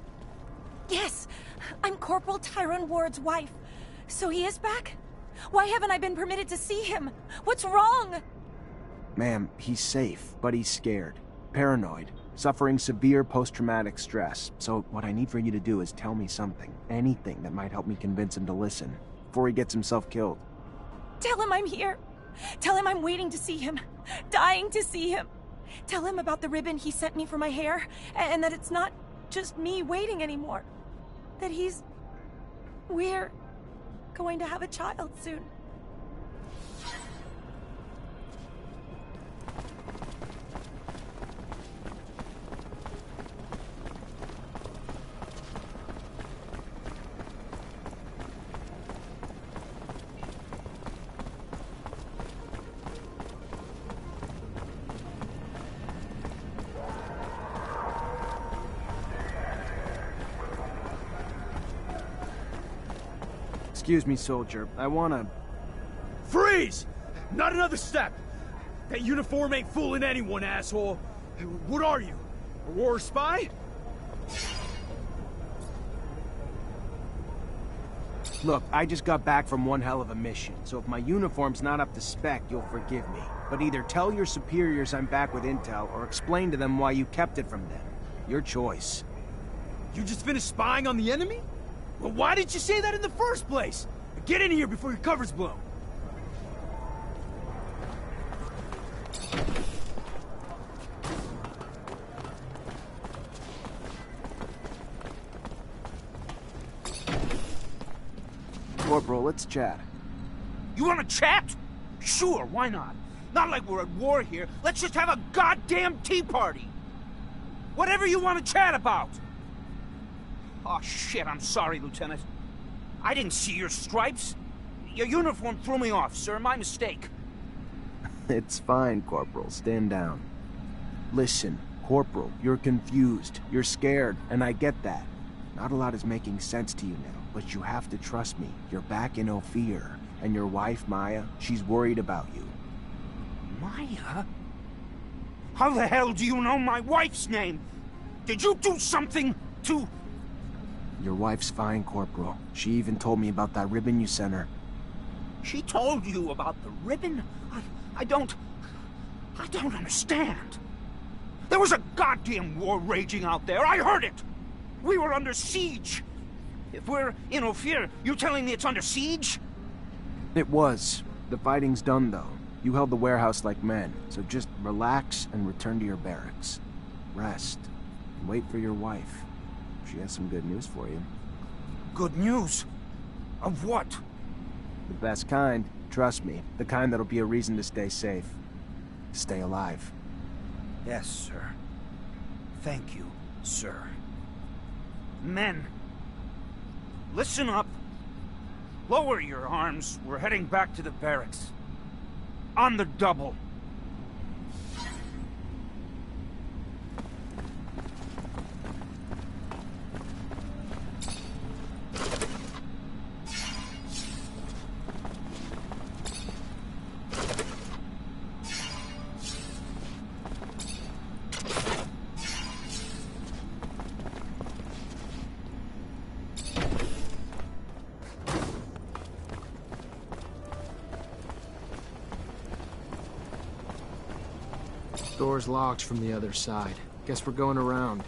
Yes, I'm Corporal Tyrone Ward's wife. So he is back? Why haven't I been permitted to see him? What's wrong? Ma'am, he's safe, but he's scared. Paranoid. Suffering severe post-traumatic stress. So what I need for you to do is tell me something. Anything that might help me convince him to listen. Before he gets himself killed. Tell him I'm here. Tell him I'm waiting to see him. Dying to see him. Tell him about the ribbon he sent me for my hair. And that it's not just me waiting anymore. That we're going to have a child soon. Excuse me, soldier. I wanna... Freeze! Not another step! That uniform ain't fooling anyone, asshole! What are you? A war spy? Look, I just got back from one hell of a mission, so if my uniform's not up to spec, you'll forgive me. But either tell your superiors I'm back with intel, or explain to them why you kept it from them. Your choice. You just finished spying on the enemy? Well, why didn't you say that in the first place? Get in here before your cover's blown. Corporal, let's chat. You want to chat? Sure, why not? Not like we're at war here. Let's just have a goddamn tea party. Whatever you want to chat about. Oh, shit, I'm sorry, Lieutenant. I didn't see your stripes. Your uniform threw me off, sir. My mistake. It's fine, Corporal. Stand down. Listen, Corporal, you're confused. You're scared, and I get that. Not a lot is making sense to you now, but you have to trust me. You're back in Ophir, and your wife, Maya, she's worried about you. Maya? How the hell do you know my wife's name? Did you do something to... Your wife's fine, Corporal. She even told me about that ribbon you sent her. She told you about the ribbon? I don't understand. There was a goddamn war raging out there. I heard it. We were under siege. If we're in Ophir, you telling me it's under siege? It was. The fighting's done, though. You held the warehouse like men, so just relax and return to your barracks. Rest. And wait for your wife. She has some good news for you. Good news? Of what? The best kind. Trust me. The kind that'll be a reason to stay safe. Stay alive. Yes, sir. Thank you, sir. Men! Listen up! Lower your arms. We're heading back to the barracks. On the double. Door's locked from the other side. Guess we're going around.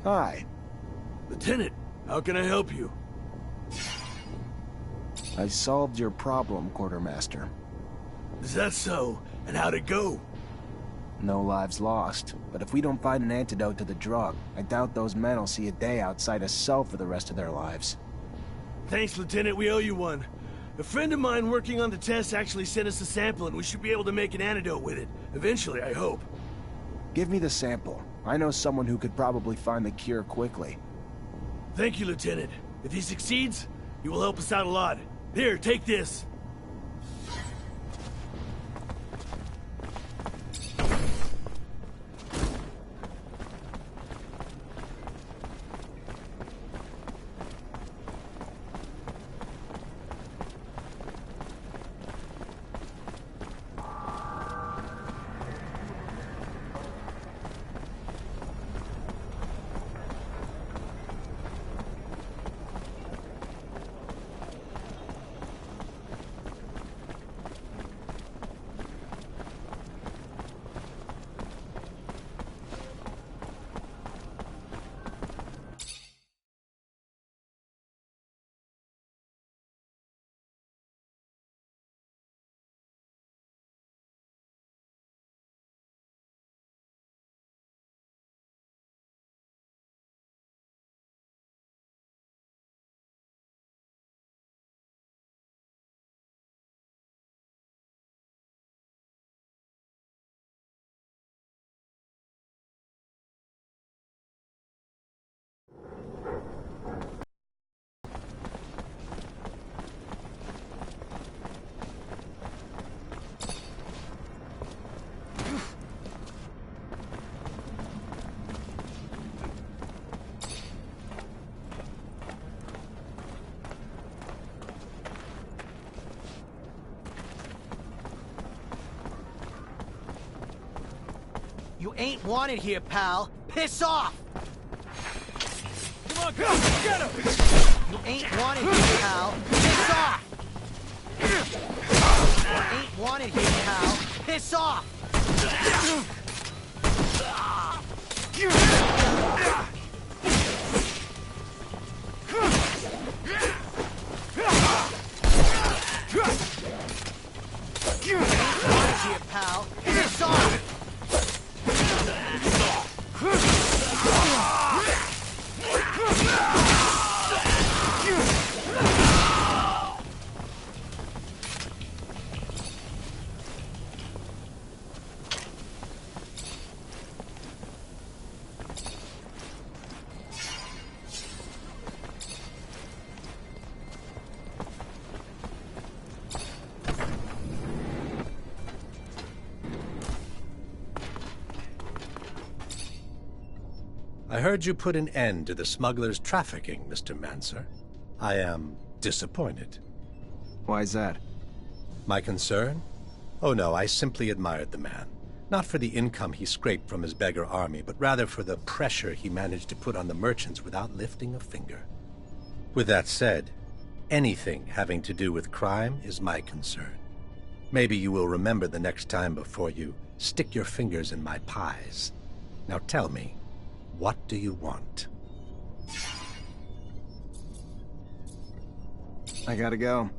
Hi. Lieutenant, how can I help you? I solved your problem, Quartermaster. Is that so? And how'd it go? No lives lost, but if we don't find an antidote to the drug, I doubt those men will see a day outside a cell for the rest of their lives. Thanks, Lieutenant, we owe you one. A friend of mine working on the test actually sent us a sample and we should be able to make an antidote with it. Eventually, I hope. Give me the sample. I know someone who could probably find the cure quickly. Thank you, Lieutenant. If he succeeds, he will help us out a lot. Here, take this. You ain't wanted here, pal. Piss off! Come on, go! Get him! You ain't wanted here, pal. Piss off! You ain't wanted here, pal. Piss off! You ain't wanted here, pal. Piss off! I heard you put an end to the smugglers' trafficking, Mr. Mancer. I am disappointed. Why's that? My concern? Oh no, I simply admired the man. Not for the income he scraped from his beggar army, but rather for the pressure he managed to put on the merchants without lifting a finger. With that said, anything having to do with crime is my concern. Maybe you will remember the next time before you stick your fingers in my pies. Now tell me, what do you want? I gotta go.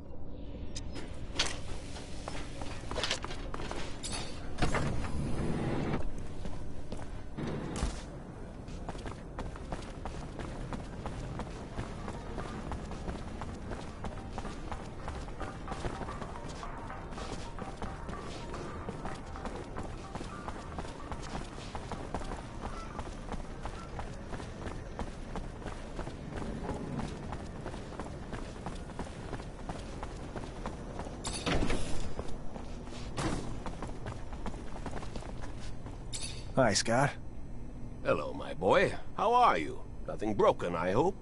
Hi, Scott. Hello, my boy. How are you? Nothing broken, I hope?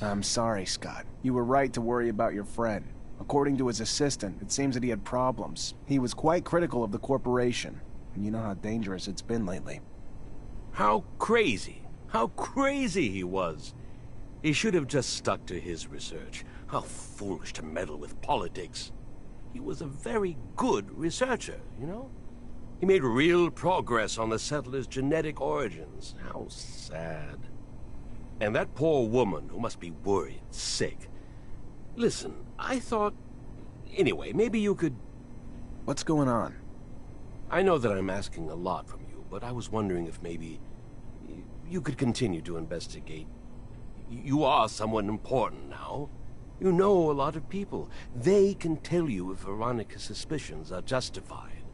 I'm sorry, Scott. You were right to worry about your friend. According to his assistant, it seems that he had problems. He was quite critical of the corporation, and you know how dangerous it's been lately. How crazy he was. He should have just stuck to his research. How foolish to meddle with politics. He was a very good researcher, you know? He made real progress on the settlers' genetic origins. How sad. And that poor woman who must be worried, sick. Listen, I thought... Anyway, maybe you could... What's going on? I know that I'm asking a lot from you, but I was wondering if maybe you could continue to investigate. You are someone important now. You know a lot of people. They can tell you if Veronica's suspicions are justified.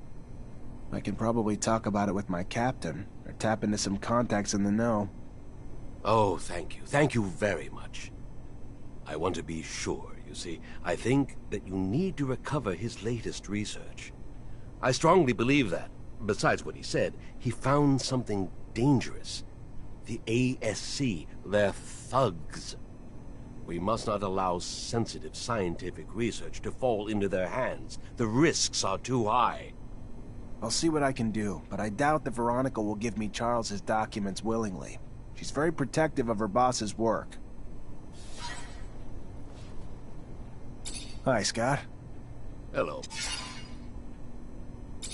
I can probably talk about it with my captain, or tap into some contacts in the know. Oh, thank you. Thank you very much. I want to be sure, you see. I think that you need to recover his latest research. I strongly believe that, besides what he said, he found something dangerous. The ASC, they're thugs. We must not allow sensitive scientific research to fall into their hands. The risks are too high. I'll see what I can do, but I doubt that Veronica will give me Charles's documents willingly. She's very protective of her boss's work. Hi, Scott. Hello.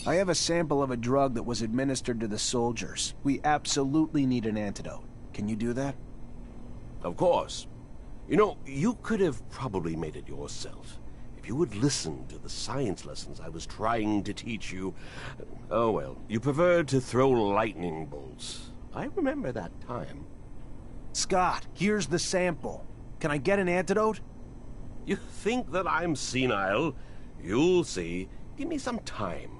I have a sample of a drug that was administered to the soldiers. We absolutely need an antidote. Can you do that? Of course. You know, you could have probably made it yourself. If you would listen to the science lessons I was trying to teach you... Oh, well, you preferred to throw lightning bolts. I remember that time. Scott, here's the sample. Can I get an antidote? You think that I'm senile? You'll see. Give me some time.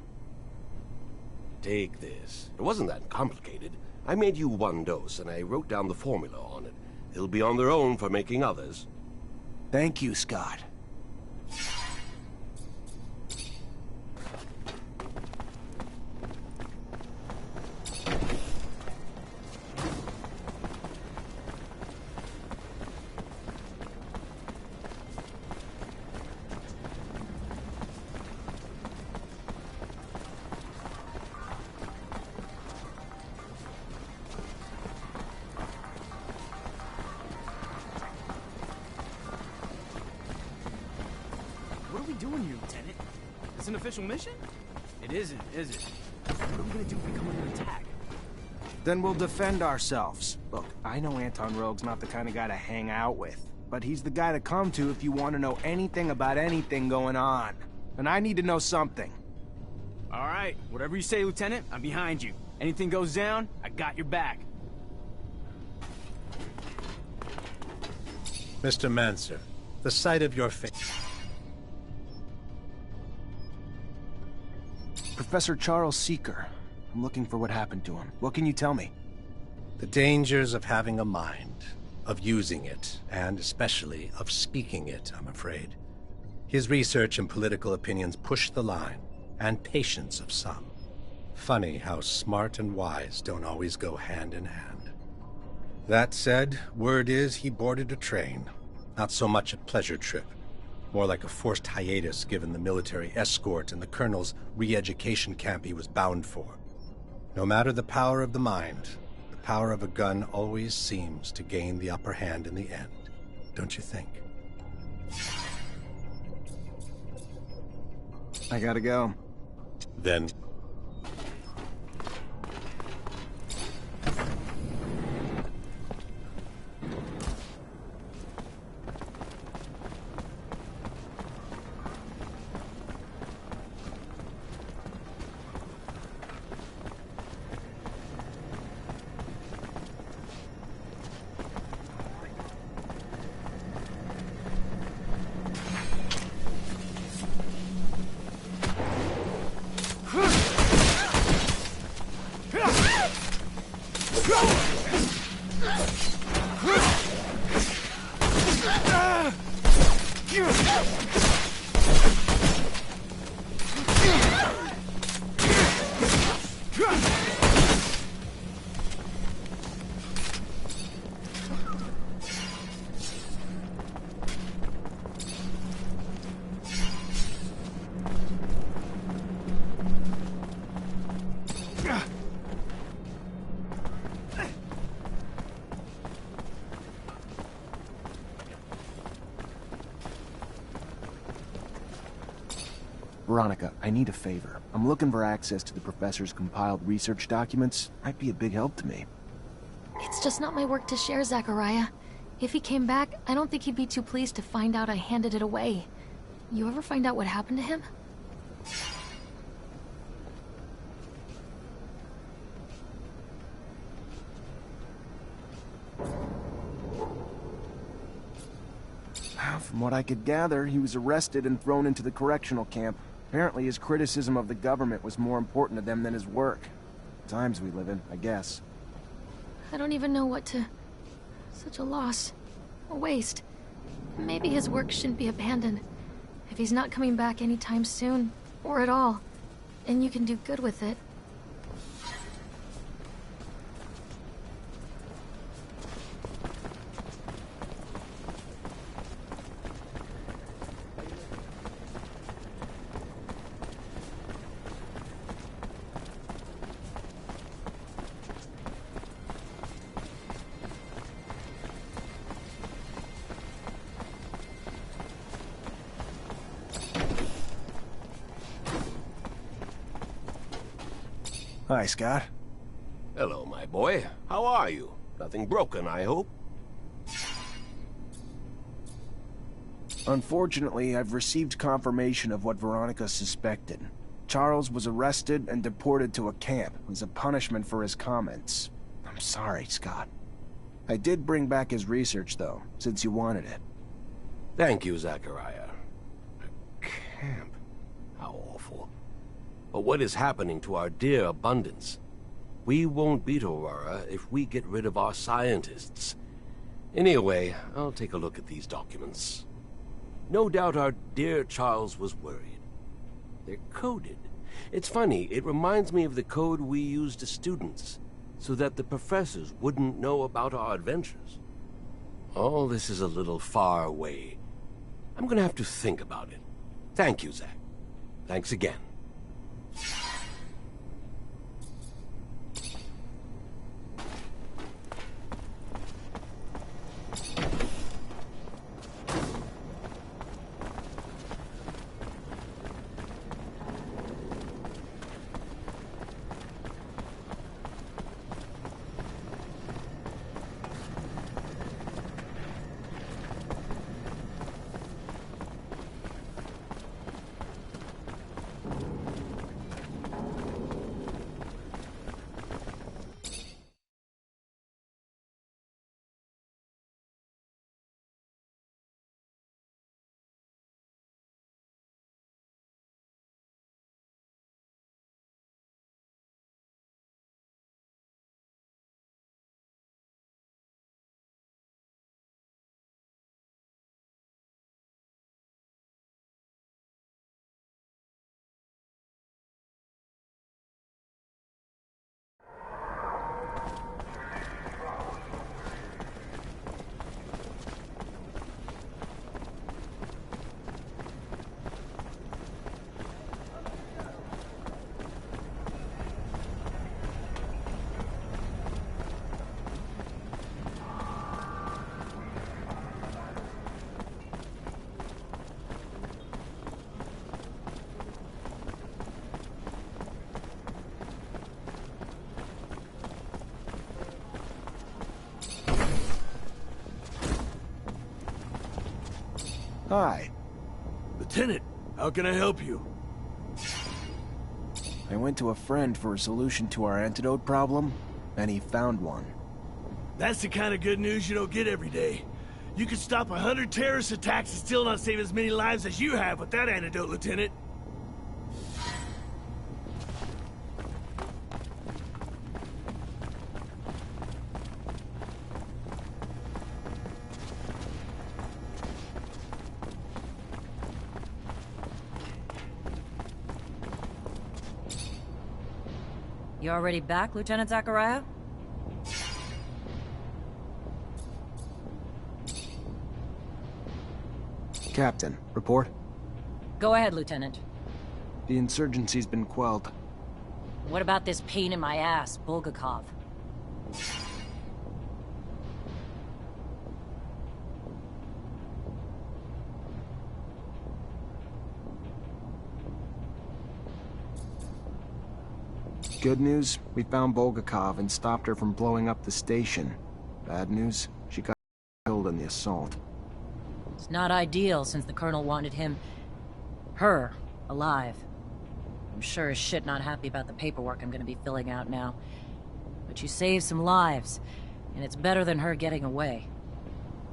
Take this. It wasn't that complicated. I made you one dose, and I wrote down the formula on it. They'll be on their own for making others. Thank you, Scott. What are we doing here, Lieutenant? It's an official mission? It isn't, is it? What are we gonna do if we come under attack? Then we'll defend ourselves. Look, I know Anton Rogue's not the kind of guy to hang out with, but he's the guy to come to if you want to know anything about anything going on. And I need to know something. All right, whatever you say, Lieutenant, I'm behind you. Anything goes down, I got your back. Mr. Mancer, the sight of your face... Professor Charles Seeker. I'm looking for what happened to him. What can you tell me? The dangers of having a mind, of using it, and especially of speaking it, I'm afraid. His research and political opinions push the line, and patience of some. Funny how smart and wise don't always go hand in hand. That said, word is he boarded a train. Not so much a pleasure trip. More like a forced hiatus given the military escort and the colonel's re-education camp he was bound for. No matter the power of the mind, the power of a gun always seems to gain the upper hand in the end. Don't you think? I gotta go. Then... Veronica, I need a favor. I'm looking for access to the professor's compiled research documents. Might be a big help to me. It's just not my work to share, Zachariah. If he came back, I don't think he'd be too pleased to find out I handed it away. You ever find out what happened to him? From what I could gather, he was arrested and thrown into the correctional camp. Apparently his criticism of the government was more important to them than his work. Times we live in, I guess. I don't even know what to... Such a loss. A waste. Maybe his work shouldn't be abandoned. If he's not coming back anytime soon, or at all, and you can do good with it. Hi, Scott. Hello, my boy. How are you? Nothing broken, I hope? Unfortunately, I've received confirmation of what Veronica suspected. Charles was arrested and deported to a camp as a punishment for his comments. I'm sorry, Scott. I did bring back his research, though, since you wanted it. Thank you, Zachariah. A camp? How awful. But what is happening to our dear Abundance? We won't beat Aurora if we get rid of our scientists. Anyway, I'll take a look at these documents. No doubt our dear Charles was worried. They're coded. It's funny, it reminds me of the code we used as students, so that the professors wouldn't know about our adventures. All this is a little far away. I'm gonna have to think about it. Thank you, Zach. Thanks again. Hi. Lieutenant, how can I help you? I went to a friend for a solution to our antidote problem, and he found one. That's the kind of good news you don't get every day. You could stop 100 terrorist attacks and still not save as many lives as you have with that antidote, Lieutenant. You already back, Lieutenant Zachariah? Captain, report? Go ahead, Lieutenant. The insurgency's been quelled. What about this pain in my ass, Bulgakov? Good news, we found Bulgakov and stopped her from blowing up the station. Bad news, she got killed in the assault. It's not ideal since the Colonel wanted her, alive. I'm sure as shit not happy about the paperwork I'm gonna be filling out now. But you saved some lives, and it's better than her getting away.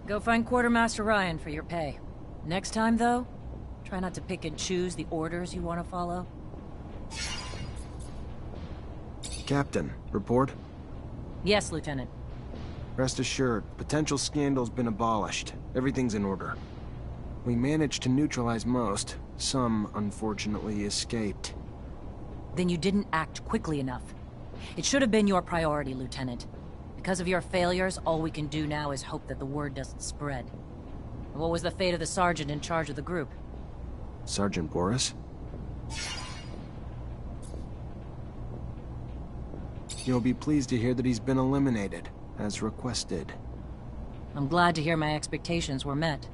Go find Quartermaster Ryan for your pay. Next time, though, try not to pick and choose the orders you want to follow. Captain, report? Yes, Lieutenant. Rest assured, potential scandal's been abolished. Everything's in order. We managed to neutralize most. Some, unfortunately, escaped. Then you didn't act quickly enough. It should have been your priority, Lieutenant. Because of your failures, all we can do now is hope that the word doesn't spread. What was the fate of the sergeant in charge of the group? Sergeant Boris? You'll be pleased to hear that he's been eliminated, as requested. I'm glad to hear my expectations were met.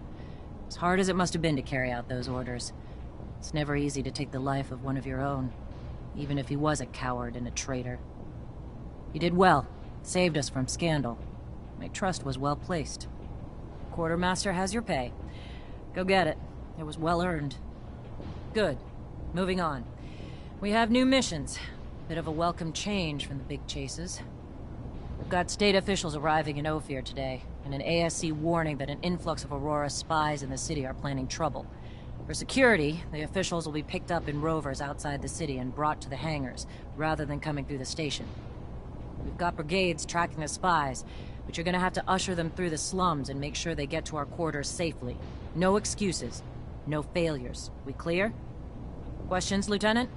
As hard as it must have been to carry out those orders, it's never easy to take the life of one of your own, even if he was a coward and a traitor. You did well, saved us from scandal. My trust was well placed. Quartermaster has your pay. Go get it. It was well earned. Good. Moving on. We have new missions. Bit of a welcome change from the big chases. We've got state officials arriving in Ophir today, and an ASC warning that an influx of Aurora spies in the city are planning trouble. For security, the officials will be picked up in rovers outside the city and brought to the hangars, rather than coming through the station. We've got brigades tracking the spies, but you're gonna have to usher them through the slums and make sure they get to our quarters safely. No excuses. No failures. We clear? Questions, Lieutenant?